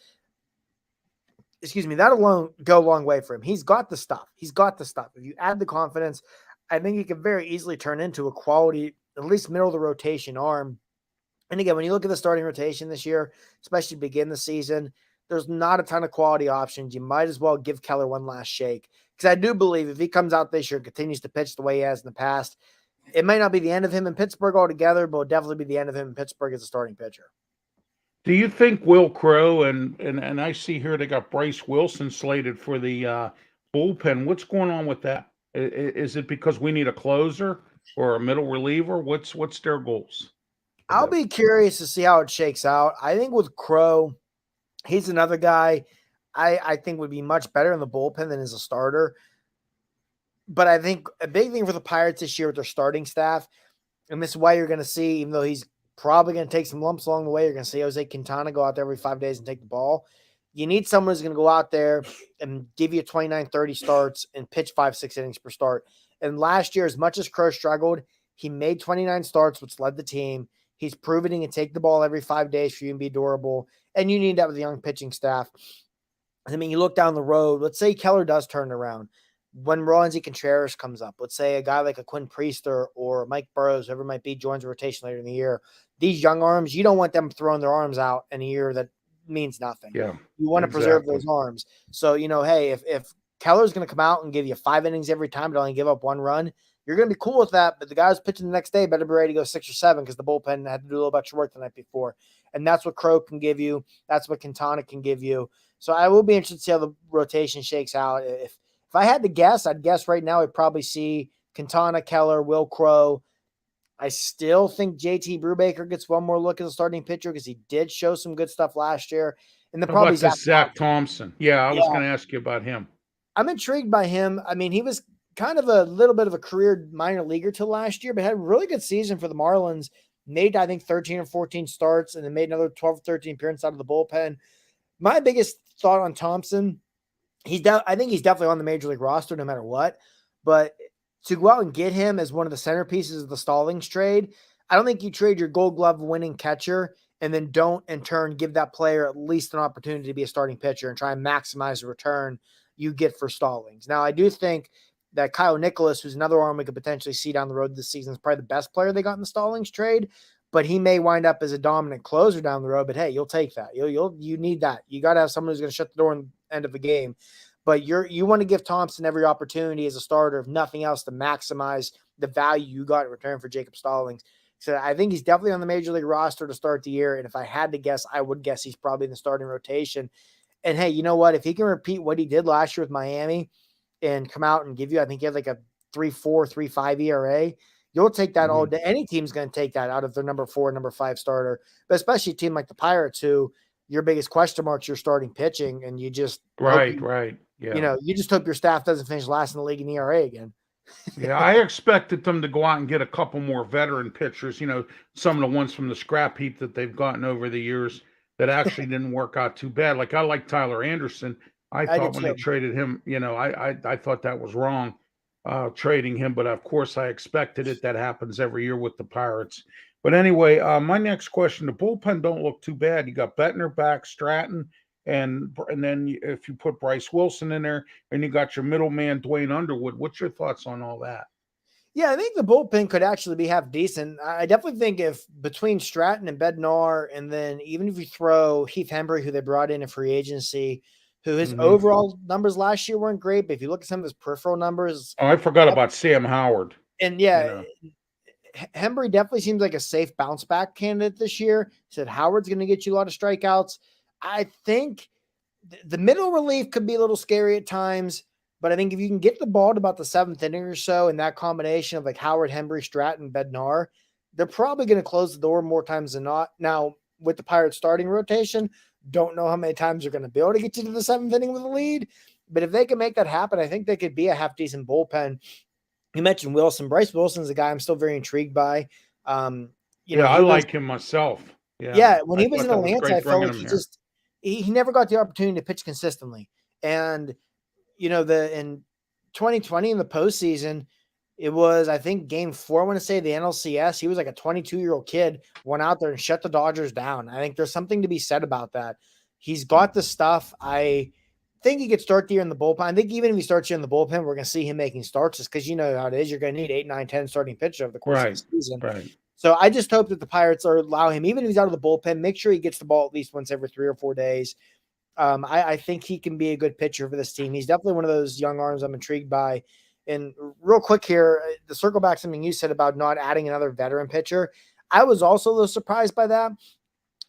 that alone go a long way for him. He's got the stuff. If you add the confidence, I think he could very easily turn into a quality, at least middle of the rotation arm. And again, when you look at the starting rotation this year, especially to begin the season, there's not a ton of quality options. You might as well give Keller one last shake, because I do believe if he comes out this year and continues to pitch the way he has in the past, it might not be the end of him in Pittsburgh altogether, but it'll definitely be the end of him in Pittsburgh as a starting pitcher. Do you think Will Crowe and I see here they got Bryce Wilson slated for the bullpen? What's going on with that? Is it because we need a closer or a middle reliever? What's their goals? I'll be curious to see how it shakes out. I think with Crowe, he's another guy I think would be much better in the bullpen than as a starter. But I think a big thing for the Pirates this year with their starting staff, and this is why you're going to see, even though he's probably going to take some lumps along the way, you're going to see Jose Quintana go out there every 5 days and take the ball. You need someone who's going to go out there and give you 29, 30 starts and pitch 5-6 innings per start. And last year, as much as Crowe struggled, he made 29 starts, which led the team. He's proven he can take the ball every 5 days for you and be durable. And you need that with the young pitching staff. I mean, you look down the road, let's say Keller does turn around. When Roansy Contreras comes up, let's say a guy like a Quinn Priester or Mike Burrows, whoever it might be, joins the rotation later in the year. These young arms, you don't want them throwing their arms out in a year that means nothing. Yeah, you want to preserve those arms. So, hey, if Keller's going to come out and give you 5 innings every time but only give up 1 run, you're going to be cool with that. But the guys pitching the next day better be ready to go 6 or 7 because the bullpen had to do a little extra work the night before. And that's what Crow can give you. That's what Quintana can give you. So I will be interested to see how the rotation shakes out. If I had to guess, I'd guess right now I'd probably see Quintana, Keller, Will Crow. I still think JT Brubaker gets one more look as a starting pitcher because he did show some good stuff last year. And then probably Zach Thompson. Yeah, I was going to ask you about him. I'm intrigued by him. I mean, he was kind of a little bit of a career minor leaguer till last year, but had a really good season for the Marlins. Made, I think, 13 or 14 starts and then made another 12 or 13 appearances out of the bullpen. My biggest thought on Thompson, I think he's definitely on the major league roster no matter what. But to go out and get him as one of the centerpieces of the Stallings trade, I don't think you trade your Gold Glove winning catcher and then don't in turn give that player at least an opportunity to be a starting pitcher and try and maximize the return you get for Stallings. Now, I do think that Kyle Nicholas, who's another arm we could potentially see down the road this season, is probably the best player they got in the Stallings trade, but he may wind up as a dominant closer down the road. But hey, you'll take that. You need that. You got to have someone who's going to shut the door in the end of the game. But you want to give Thompson every opportunity as a starter, if nothing else, to maximize the value you got in return for Jacob Stallings. So I think he's definitely on the major league roster to start the year. And if I had to guess, I would guess he's probably in the starting rotation. And hey, you know what? If he can repeat what he did last year with Miami and come out and give you, I think he had like a 3.4, 3.5 ERA, you'll take that all day. Any team's going to take that out of their number 4, number 5 starter, but especially a team like the Pirates, who your biggest question mark's your starting pitching, and you just right. Yeah. You know, you just hope your staff doesn't finish last in the league in ERA again. Yeah, I expected them to go out and get a couple more veteran pitchers, you know, some of the ones from the scrap heap that they've gotten over the years that actually didn't work out too bad. Like I like Tyler Anderson. I thought when they traded him, you know, I thought that was wrong, trading him, but of course I expected it. That happens every year with the Pirates. But anyway, my next question, the bullpen don't look too bad. You got Bettner back, Stratton, and then if you put Bryce Wilson in there, and you got your middleman Dwayne Underwood. What's your thoughts on all that? Yeah, I think the bullpen could actually be half decent. I definitely think if between Stratton and Bednar, and then even if you throw Heath Hembree, who they brought in free agency, who his overall numbers last year weren't great, but if you look at some of his peripheral numbers. Oh, I forgot about Sam Howard. And yeah, Hembree definitely seems like a safe bounce back candidate this year. He said Howard's going to get you a lot of strikeouts. I think the middle relief could be a little scary at times, but I think if you can get the ball to about the 7th inning or so, in that combination of like Howard, Hembree, Stratton, Bednar, they're probably going to close the door more times than not. Now, with the Pirates starting rotation, don't know how many times they're going to be able to get you to the 7th inning with a lead, but if they can make that happen, I think they could be a half decent bullpen. You mentioned Wilson. Bryce Wilson's a guy I'm still very intrigued by. I like him myself. Yeah, when he was in Atlanta, I felt like he never got the opportunity to pitch consistently. And, you know, in 2020 in the postseason, it was, I think, game 4, I want to say, the NLCS. He was like a 22-year-old kid, went out there and shut the Dodgers down. I think there's something to be said about that. He's got the stuff. I think he could start the year in the bullpen. I think even if he starts here in the bullpen, we're going to see him making starts just because you know how it is. You're going to need 8, 9, 10 starting pitchers over the course of the season. Right. So I just hope that the Pirates allow him, even if he's out of the bullpen, make sure he gets the ball at least once every 3 or 4 days. I think he can be a good pitcher for this team. He's definitely one of those young arms I'm intrigued by. And real quick here, to circle back something you said about not adding another veteran pitcher, I was also a little surprised by that.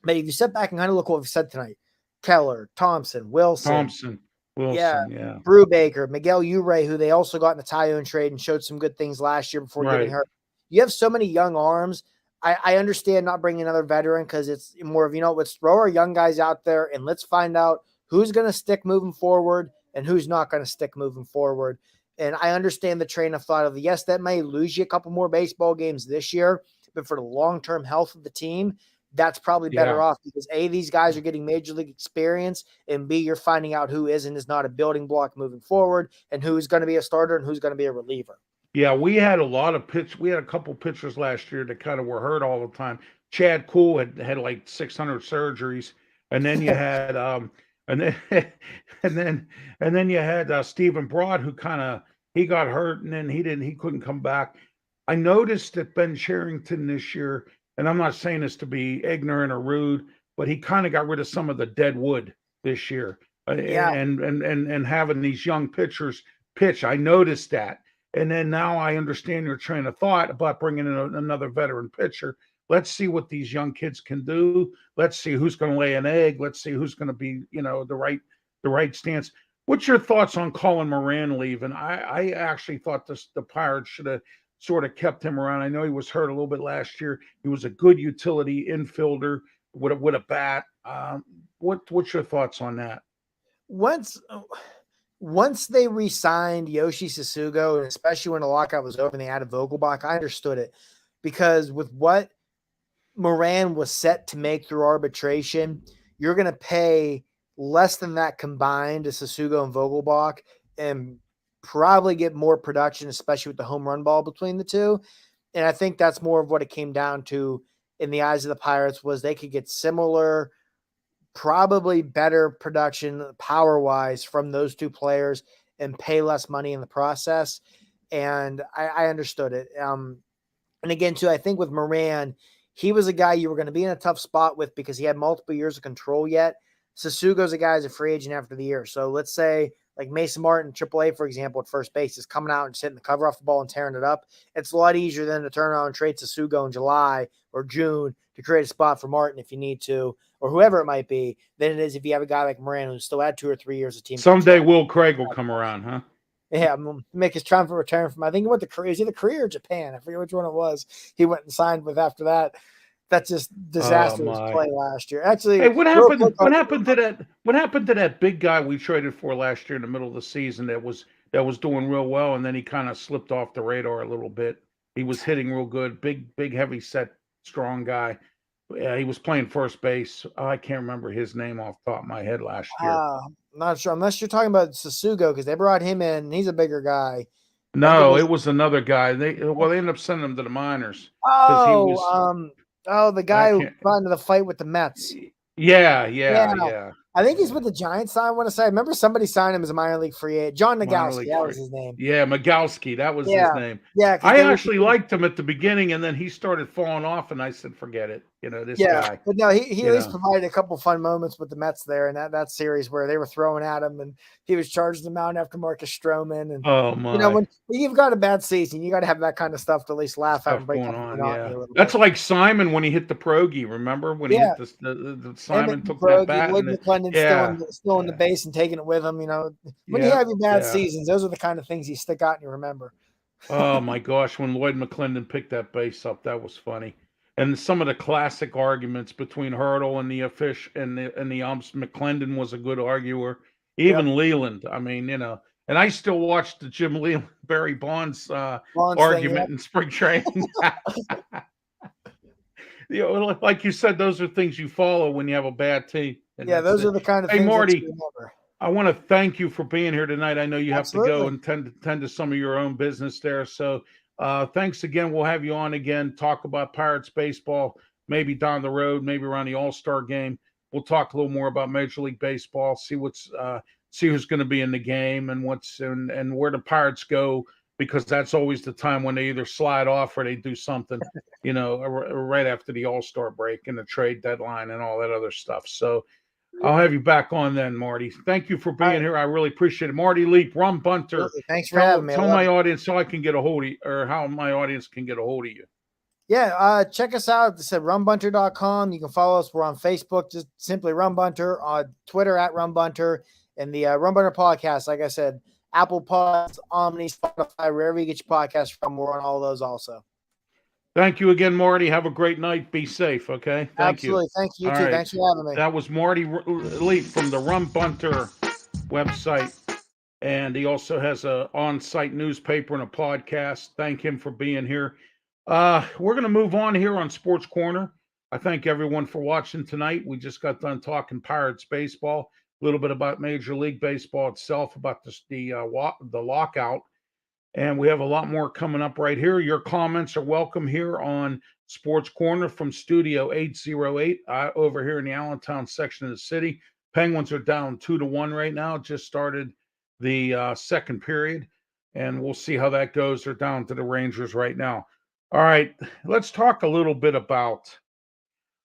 But if you sit back and kind of look what we've said tonight, Keller, Thompson, Wilson, Brubaker, Miguel Ure, who they also got in the Taillon trade and showed some good things last year before getting hurt. You have so many young arms. I understand not bringing another veteran because it's more of, let's throw our young guys out there and let's find out who's going to stick moving forward and who's not going to stick moving forward. And I understand the train of thought of, yes, that may lose you a couple more baseball games this year, but for the long-term health of the team, that's probably better off because A, these guys are getting major league experience, and B, you're finding out who is and is not a building block moving forward and who's going to be a starter and who's going to be a reliever. Yeah, we had a couple pitchers last year that kind of were hurt all the time. Chad Kuhl had like 600 surgeries, and then you had and then you had Stephen Broad, who he got hurt and then he couldn't come back. I noticed that Ben Cherington this year, and I'm not saying this to be ignorant or rude, but he kind of got rid of some of the dead wood this year. And having these young pitchers pitch, I noticed that. And then now I understand your train of thought about bringing in another veteran pitcher. Let's see what these young kids can do. Let's see who's going to lay an egg. Let's see who's going to be, the right stance. What's your thoughts on Colin Moran leaving? I actually thought the Pirates should have sort of kept him around. I know he was hurt a little bit last year. He was a good utility infielder with a bat. What's your thoughts on that? Once they re-signed Yoshi Sasugo, and especially when the lockout was over and they added Vogelbach, I understood it, because with what Moran was set to make through arbitration, you're going to pay less than that combined to Sasugo and Vogelbach and probably get more production, especially with the home run ball between the two. And I think that's more of what it came down to in the eyes of the Pirates, was they could get similar, probably better production power-wise from those two players and pay less money in the process. And I understood it. And again, too, I think with Moran, he was a guy you were going to be in a tough spot with because he had multiple years of control yet. Sasugo's a guy who's a free agent after the year. So let's say like Mason Martin, AAA, for example, at first base is coming out and just hitting the cover off the ball and tearing it up. It's a lot easier than to turn around and trade Sasugo in July or June to create a spot for Martin if you need to, or whoever it might be, than it is if you have a guy like Moran who's still had 2 or 3 years of team. Someday Will Craig will come around, huh? Yeah, make his triumphant return from, I think he went to Korea. Is he the Korea or Japan? I forget which one it was. He went and signed with after that. That's just disastrous play last year. Actually, hey, what happened to that? What happened to that big guy we traded for last year in the middle of the season that was doing real well, and then he kind of slipped off the radar a little bit. He was hitting real good, big, heavy set, strong guy. He was playing first base. I can't remember his name off the top of my head last year. I'm not sure, unless you're talking about Sasugo, because they brought him in. And he's a bigger guy. No, it was another guy. They ended up sending him to the minors. The guy who got into the fight with the Mets. Yeah. I think he's with the Giants. I want to say. I remember somebody signed him as a minor league free agent. John Nogowski, that was his name. Yeah, Nogowski, that was his name. Yeah, I actually liked him at the beginning, and then he started falling off, and I said, "Forget it." This guy. But no, he at least provided a couple fun moments with the Mets there in that series where they were throwing at him, and he was charging them out after Marcus Stroman. And oh my! When you've got a bad season, you got to have that kind of stuff to at least laugh at and break up the monotony a little That's bit. Like Simon when he hit the Progi. Remember when he hit the Simon took that bat? Lloyd McClendon still in the base and taking it with him. When you have your bad seasons, those are the kind of things you stick out and you remember. Oh my gosh, when Lloyd McClendon picked that base up, that was funny. And some of the classic arguments between Hurdle and the fish and the umps. McClendon was a good arguer. Even Leland. I mean, and I still watch the Jim Leland Barry Bonds argument in spring training. Like you said, those are things you follow when you have a bad team. Those are the kind of things. Hey, Marty, that you remember. I want to thank you for being here tonight. I know you have to go and tend to some of your own business there. So thanks again. We'll have you on again, talk about Pirates baseball, maybe down the road, maybe around the All-Star game. We'll talk a little more about Major League Baseball, see who's going to be in the game and and where the Pirates go, because that's always the time when they either slide off or they do something, right after the All-Star break and the trade deadline and all that other stuff. So I'll have you back on then, Marty. Thank you for being here. I really appreciate it. Marty Leap, Rum Bunter. Absolutely. Thanks for having me. Tell my audience so I can get a hold of you, or how my audience can get a hold of you. Yeah, check us out. It's at rumbunter.com. You can follow us. We're on Facebook, just simply Rum Bunter, on Twitter at Rum Bunter, and the Rum Bunter podcast. Like I said, Apple Pods, Omni, Spotify, wherever you get your podcast from, we're on all those also. Thank you again, Marty. Have a great night. Be safe, okay? Thank you. Absolutely. Thank you, too. Right. Thanks for having me. That was Marty Leap from the Rum Bunter website, and he also has an on-site newspaper and a podcast. Thank him for being here. We're going to move on here on Sports Corner. I thank everyone for watching tonight. We just got done talking Pirates baseball, a little bit about Major League Baseball itself, about the lockout. And we have a lot more coming up right here. Your comments are welcome here on Sports Corner from Studio 808 over here in the Allentown section of the city. Penguins are down 2-1 right now. Just started the second period, and we'll see how that goes. They're down to the Rangers right now. All right, let's talk a little bit about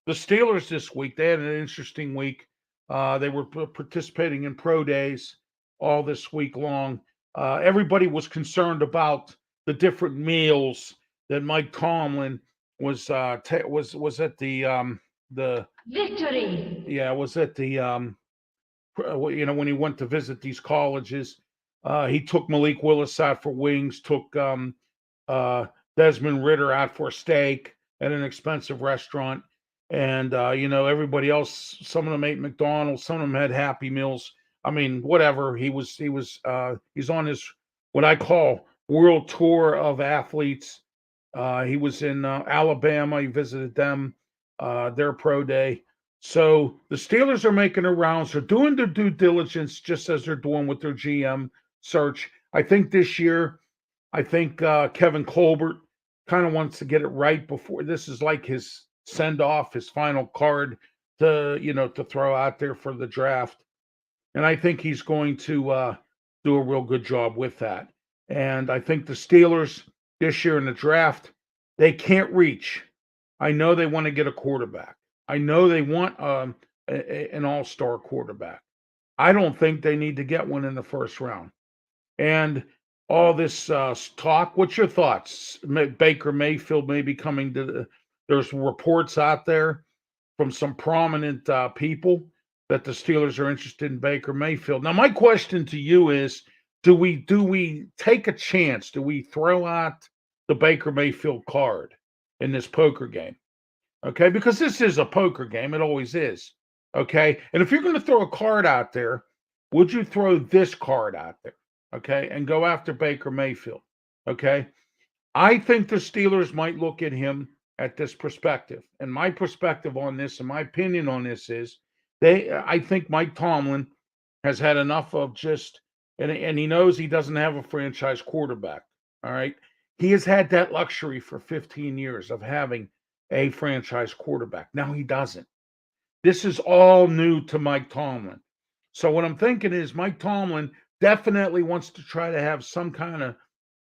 the Steelers this week. They had an interesting week. They were participating in pro days all this week long. everybody was concerned about the different meals that Mike Tomlin was was at the Victory! was at the when he went to visit these colleges. He took Malik Willis out for wings, took uh, Desmond Ritter out for a steak at an expensive restaurant. And, everybody else, some of them ate McDonald's, some of them had Happy Meals. I mean, whatever. He's on his, what I call world tour of athletes. He was in Alabama. He visited them, their pro day. So the Steelers are making their rounds. They're doing their due diligence just as they're doing with their GM search. I think this year, Kevin Colbert kind of wants to get it right before this is like his send off, his final card to throw out there for the draft. And I think he's going to do a real good job with that. And I think the Steelers this year in the draft, they can't reach. I know they want to get a quarterback. I know they want an all-star quarterback. I don't think they need to get one in the first round. And all this talk, what's your thoughts? Baker Mayfield may be coming to there's reports out there from some prominent people that the Steelers are interested in Baker Mayfield. Now, my question to you is, do we take a chance? Do we throw out the Baker Mayfield card in this poker game? Okay, because this is a poker game. It always is. Okay, and if you're going to throw a card out there, would you throw this card out there? Okay, and go after Baker Mayfield. Okay, I think the Steelers might look at him at this perspective. And my perspective on this, and my opinion on this is, I think Mike Tomlin has had enough of just, and he knows he doesn't have a franchise quarterback. All right, he has had that luxury for 15 years of having a franchise quarterback. Now he doesn't. This is all new to Mike Tomlin. So what I'm thinking is Mike Tomlin definitely wants to try to have some kind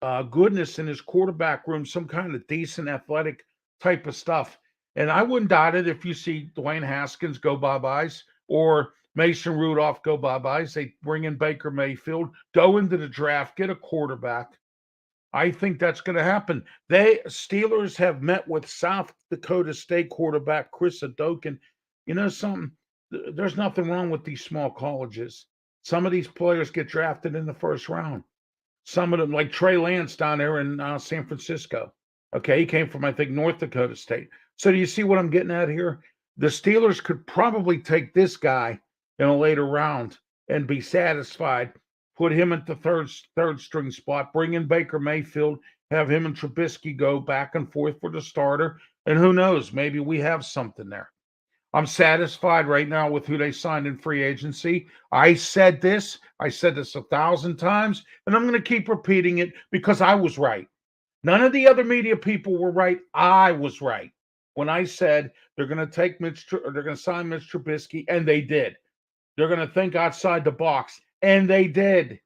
of goodness in his quarterback room, some kind of decent athletic type of stuff. And I wouldn't doubt it if you see Dwayne Haskins go bye-byes or Mason Rudolph go bye-byes. They bring in Baker Mayfield, go into the draft, get a quarterback. I think that's going to happen. Steelers have met with South Dakota State quarterback Chris Adokin. You know something? There's nothing wrong with these small colleges. Some of these players get drafted in the first round. Some of them, like Trey Lance down there in San Francisco. Okay, he came from, I think, North Dakota State. So do you see what I'm getting at here? The Steelers could probably take this guy in a later round and be satisfied, put him at the third string spot, bring in Baker Mayfield, have him and Trubisky go back and forth for the starter, and who knows, maybe we have something there. I'm satisfied right now with who they signed in free agency. I said this 1,000 times, and I'm going to keep repeating it because I was right. None of the other media people were right. I was right when I said they're going to take they're going to sign Mitch Trubisky, and they did. They're going to think outside the box, and they did.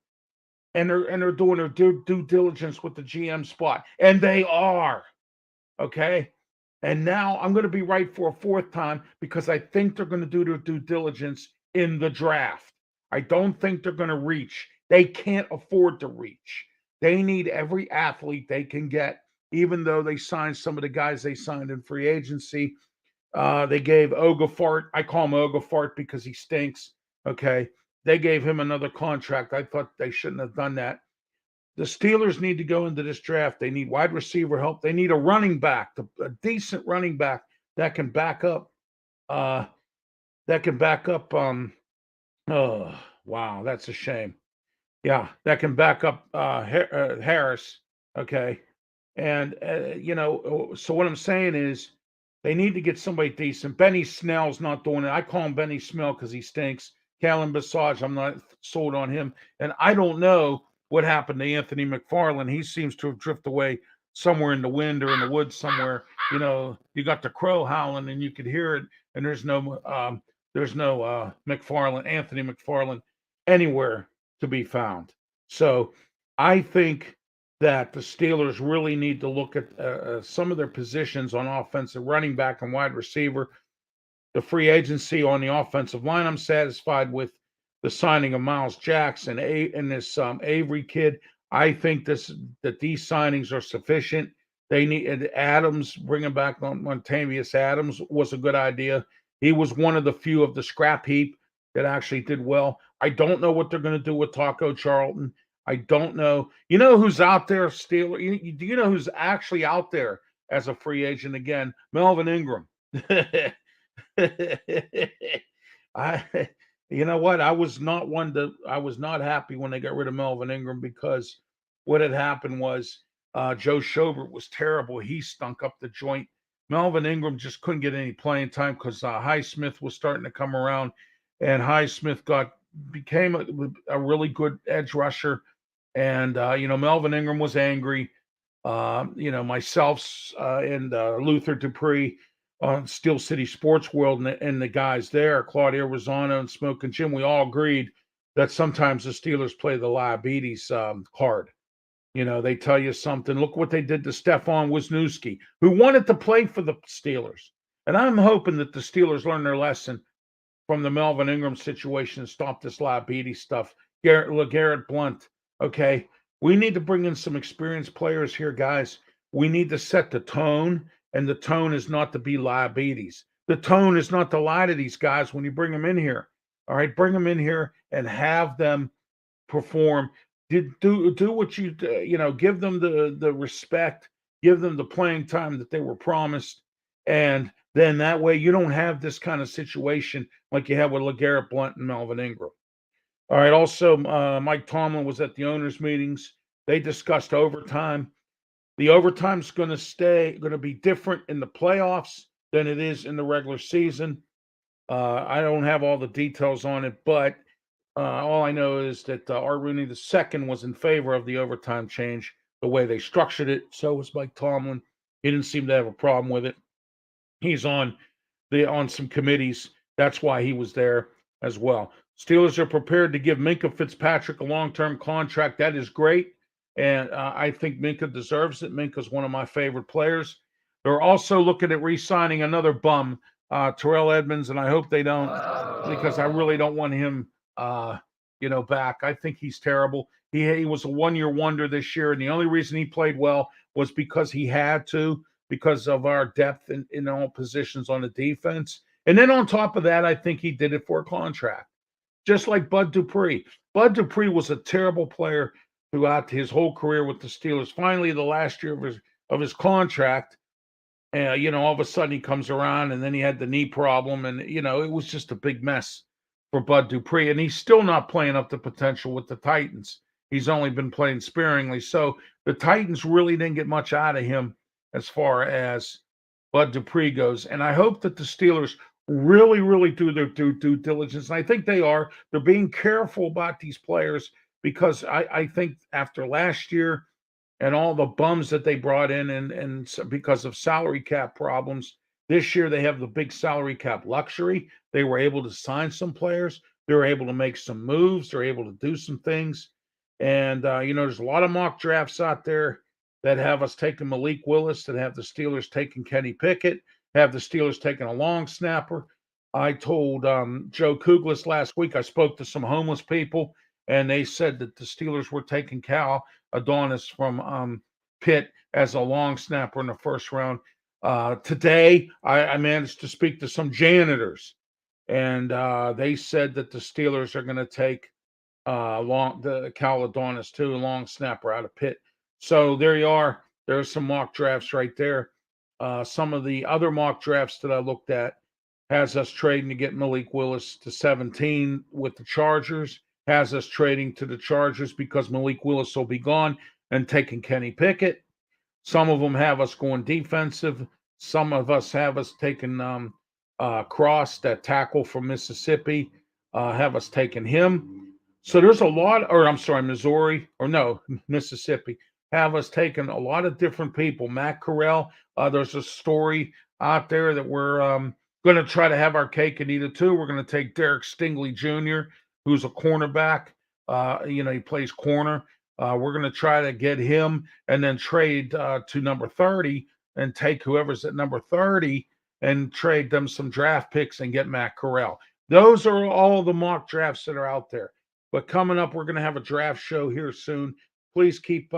And they're doing their due diligence with the GM spot, and they are. Okay. And now I'm going to be right for a fourth time because I think they're going to do their due diligence in the draft. I don't think they're going to reach. They can't afford to reach. They need every athlete they can get, even though they signed some of the guys they signed in free agency. They gave Ogafart, I call him Ogafart because he stinks. Okay. They gave him another contract. I thought they shouldn't have done that. The Steelers need to go into this draft. They need wide receiver help. They need a running back, a decent running back that can back up. Oh, wow, that's a shame. Yeah, that can back up Harris. Okay, and so what I'm saying is they need to get somebody decent. Benny Snell's not doing it. I call him Benny Smell because he stinks. Kalen Basage, I'm not sold on him, and I don't know what happened to Anthony McFarland. He seems to have drifted away somewhere in the wind or in the woods somewhere. You got the crow howling and you could hear it, and there's no McFarland, Anthony McFarland, anywhere to be found. So I think that the Steelers really need to look at some of their positions on offensive running back and wide receiver. The free agency on the offensive line, I'm satisfied with. the signing of Miles Jackson and this Avery kid. I think that these signings are sufficient. They need Adams, bringing back Montavious Adams was a good idea. He was one of the few of the scrap heap that actually did well. I don't know what they're going to do with Taco Charlton. I don't know. You know who's out there, Steeler? Do you know who's actually out there as a free agent again? Melvin Ingram. I, you know what? I was not happy when they got rid of Melvin Ingram because what had happened was Joe Schobert was terrible. He stunk up the joint. Melvin Ingram just couldn't get any playing time because Highsmith was starting to come around, and Highsmith became a really good edge rusher. And Melvin Ingram was angry. Myself and Luther Dupree on Steel City Sports World and the guys there, Claudia Rosano and Smoking Jim, we all agreed that sometimes the Steelers play the liabilities card. They tell you something. Look what they did to Stefan Wisniewski, who wanted to play for the Steelers. And I'm hoping that the Steelers learn their lesson from the Melvin Ingram situation and stop this liabilities stuff. LeGarrette Blount, okay? We need to bring in some experienced players here, guys. We need to set the tone, and the tone is not to be liabilities. The tone is not to lie to these guys when you bring them in here. All right, bring them in here and have them perform. Do what give them the respect, give them the playing time that they were promised, and then that way you don't have this kind of situation like you have with LeGarrette Blount and Melvin Ingram. All right. Also, Mike Tomlin was at the owners' meetings. They discussed overtime. The overtime's going to be different in the playoffs than it is in the regular season. I don't have all the details on it, but all I know is that Art Rooney II was in favor of the overtime change, the way they structured it. So was Mike Tomlin. He didn't seem to have a problem with it. He's on some committees. That's why he was there as well. Steelers are prepared to give Minkah Fitzpatrick a long-term contract. That is great, and I think Minkah deserves it. Minkah's one of my favorite players. They're also looking at re-signing another bum, Terrell Edmonds, and I hope they don't, because I really don't want him, back. I think he's terrible. He was a one-year wonder this year, and the only reason he played well was because he had to, because of our depth in all positions on the defense. And then on top of that, I think he did it for a contract. Just like Bud Dupree. Bud Dupree was a terrible player throughout his whole career with the Steelers. Finally, the last year of his contract, all of a sudden he comes around, and then he had the knee problem, and it was just a big mess for Bud Dupree. And he's still not playing up to potential with the Titans. He's only been playing sparingly. So the Titans really didn't get much out of him as far as Bud Dupree goes. And I hope that the Steelers really, really do their due diligence. And I think they are. They're being careful about these players because I think after last year and all the bums that they brought in and because of salary cap problems, this year they have the big salary cap luxury. They were able to sign some players. They were able to make some moves. They're able to do some things. And, there's a lot of mock drafts out there that have us taking Malik Willis, that have the Steelers taking Kenny Pickett, have the Steelers taking a long snapper. I told Joe Kuglis last week, I spoke to some homeless people, and they said that the Steelers were taking Cal Adonis from Pitt as a long snapper in the first round. Today, I managed to speak to some janitors, and they said that the Steelers are going to take the Cal Adonis too, a long snapper out of Pitt. So there you are. There's some mock drafts right there. Some of the other mock drafts that I looked at has us trading to get Malik Willis to 17 with the Chargers, has us trading to the Chargers because Malik Willis will be gone and taking Kenny Pickett. Some of them have us going defensive. Some of us have us taking Cross, that tackle from Mississippi, have us taking him. So there's a lot, Mississippi, have us taking a lot of different people. Matt Corral, there's a story out there that we're going to try to have our cake and eat it too. We're going to take Derek Stingley Jr., who's a cornerback. He plays corner. We're going to try to get him and then trade to number 30 and take whoever's at number 30 and trade them some draft picks and get Matt Corral. Those are all the mock drafts that are out there. But coming up, we're going to have a draft show here soon. Please keep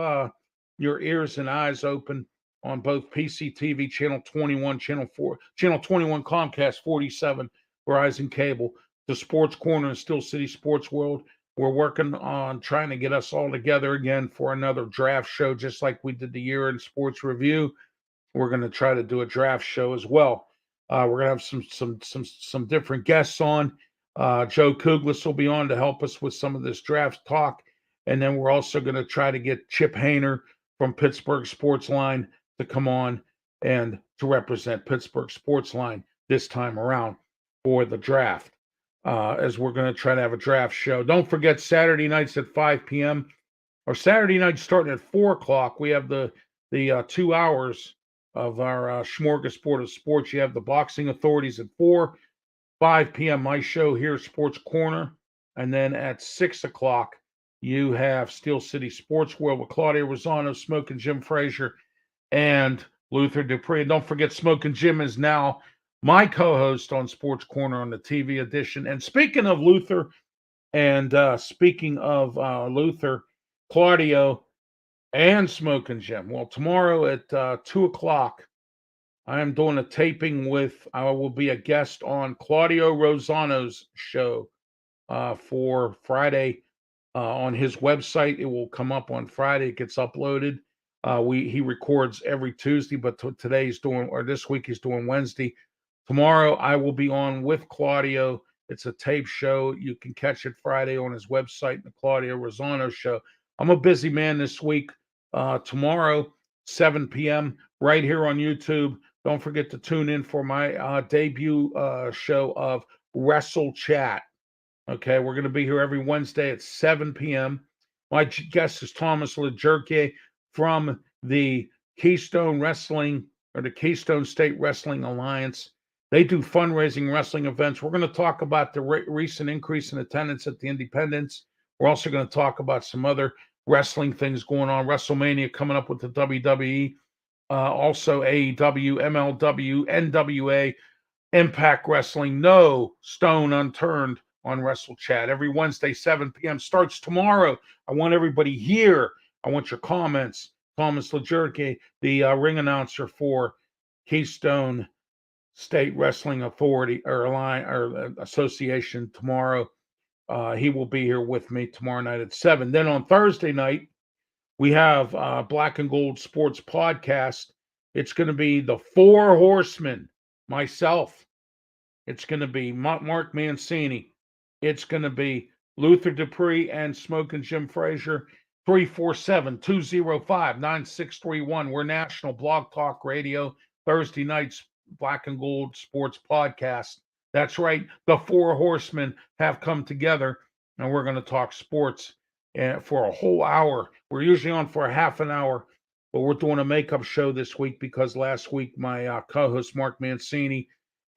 your ears and eyes open on both PCTV channel 21, channel 4, channel 21, Comcast 47, Verizon Cable, the Sports Corner and Steel City Sports World. We're working on trying to get us all together again for another draft show, just like we did the Year in Sports Review. We're going to try to do a draft show as well. We're going to have some different guests on. Joe Kuglis will be on to help us with some of this draft talk. And then we're also going to try to get Chip Hayner from Pittsburgh Sportsline to come on and to represent Pittsburgh Sportsline this time around for the draft, as we're going to try to have a draft show. Don't forget Saturday nights at 5 p.m. or Saturday nights starting at 4 o'clock. We have the 2 hours of our smorgasbord of sports. You have the Boxing Authorities at 4, 5 p.m. my show here, Sports Corner. And then at 6 o'clock, you have Steel City Sports World with Claudia Rosano, Smoking Jim Frazier, and Luther Dupree. And don't forget, Smoking Jim is now my co-host on Sports Corner on the TV edition. And speaking of Luther, Luther, Claudio, and Smoking Jim. Well, tomorrow at 2 o'clock, I am doing a taping I will be a guest on Claudio Rosano's show for Friday on his website. It will come up on Friday. It gets uploaded. He records every Tuesday, but this week he's doing Wednesday. Tomorrow I will be on with Claudio. It's a tape show. You can catch it Friday on his website, the Claudio Rosano show. I'm a busy man this week. Tomorrow, 7 p.m., right here on YouTube. Don't forget to tune in for my debut show of Wrestle Chat. Okay, we're going to be here every Wednesday at 7 p.m. My guest is Thomas LaJerke from the Keystone Wrestling or the Keystone State Wrestling Alliance. They do fundraising wrestling events. We're going to talk about the recent increase in attendance at the Independence. We're also going to talk about some other wrestling things going on. WrestleMania coming up with the WWE, also AEW, MLW, NWA, Impact Wrestling. No stone unturned on Wrestle Chat. Every Wednesday, 7 p.m. starts tomorrow. I want everybody here. I want your comments. Thomas LaJerke, the ring announcer for Keystone State Wrestling Authority or Association tomorrow. He will be here with me tomorrow night at 7. Then on Thursday night, we have Black and Gold Sports Podcast. It's going to be the Four Horsemen, myself. It's going to be Mark Mancini. It's going to be Luther Dupree and Smoking Jim Frazier. 347-205-9631. We're National Blog Talk Radio. Thursday nights, Black and Gold Sports Podcast. That's right. The Four Horsemen have come together, and we're going to talk sports for a whole hour. We're usually on for a half an hour, but we're doing a makeup show this week because last week my co-host Mark Mancini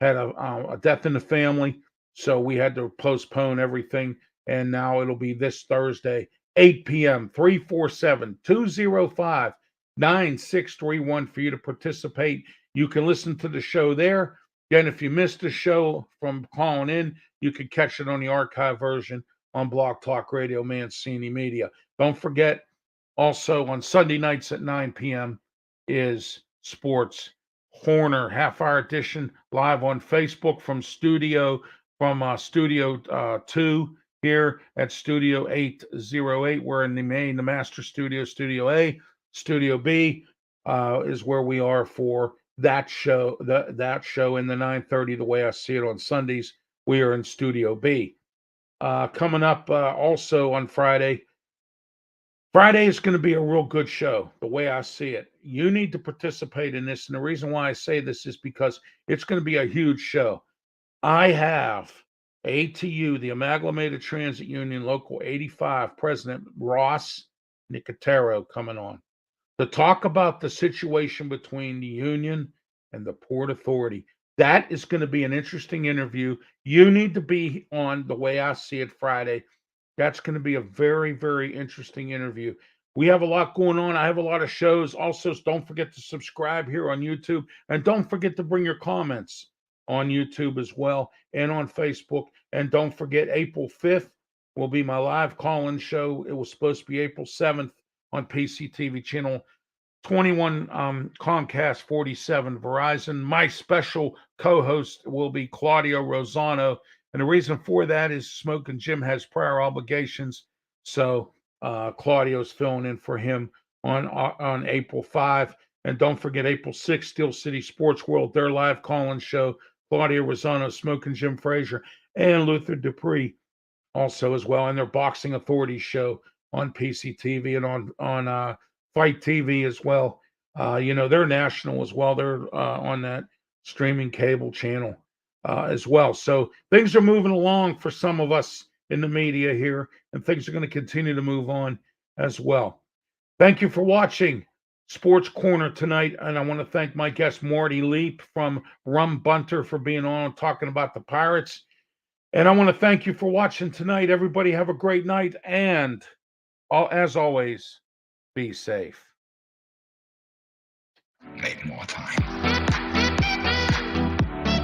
had a death in the family, so we had to postpone everything, and now it'll be this Thursday, 8 p.m., 347-205-9631 for you to participate. You can listen to the show there. Again, if you missed the show from calling in, you can catch it on the archive version on Blog Talk Radio, Mancini Media. Don't forget, also on Sunday nights at 9 p.m. is Sports Corner, half-hour edition, live on Facebook from Studio 2 here at Studio 808. We're in the Master Studio, Studio A. Studio B is where we are for that show, that show in the 9:30, the way I see it on Sundays. We are in Studio B. Coming up also on Friday. Friday is going to be a real good show, the way I see it. You need to participate in this. And the reason why I say this is because it's going to be a huge show. I have ATU, the Amalgamated Transit Union Local 85, President Ross Nicotero, coming on to talk about the situation between the union and the Port Authority. That is going to be an interesting interview. You need to be on, the way I see it, Friday. That's going to be a very, very interesting interview. We have a lot going on. I have a lot of shows. Also, don't forget to subscribe here on YouTube. And don't forget to bring your comments. on YouTube as well and on Facebook. And don't forget, April 5th will be my live call-in show. It was supposed to be April 7th on PCTV channel 21, Comcast 47, Verizon. My special co-host will be Claudio Rosano. And the reason for that is Smoking Jim has prior obligations. So Claudio's filling in for him on April 5. And don't forget, April 6th, Steel City Sports World, their live call-in show. Claudio Rosano, Smoking Jim Frazier, and Luther Dupree also as well. And their Boxing Authority show on PCTV and on Fight TV as well. They're national as well. They're on that streaming cable channel as well. So things are moving along for some of us in the media here, and things are going to continue to move on as well. Thank you for watching Sports Corner tonight, and I want to thank my guest Marty Leap from Rum Bunter for being on talking about the Pirates. And I want to thank you for watching tonight. Everybody have a great night, and as always, be safe. Make more time.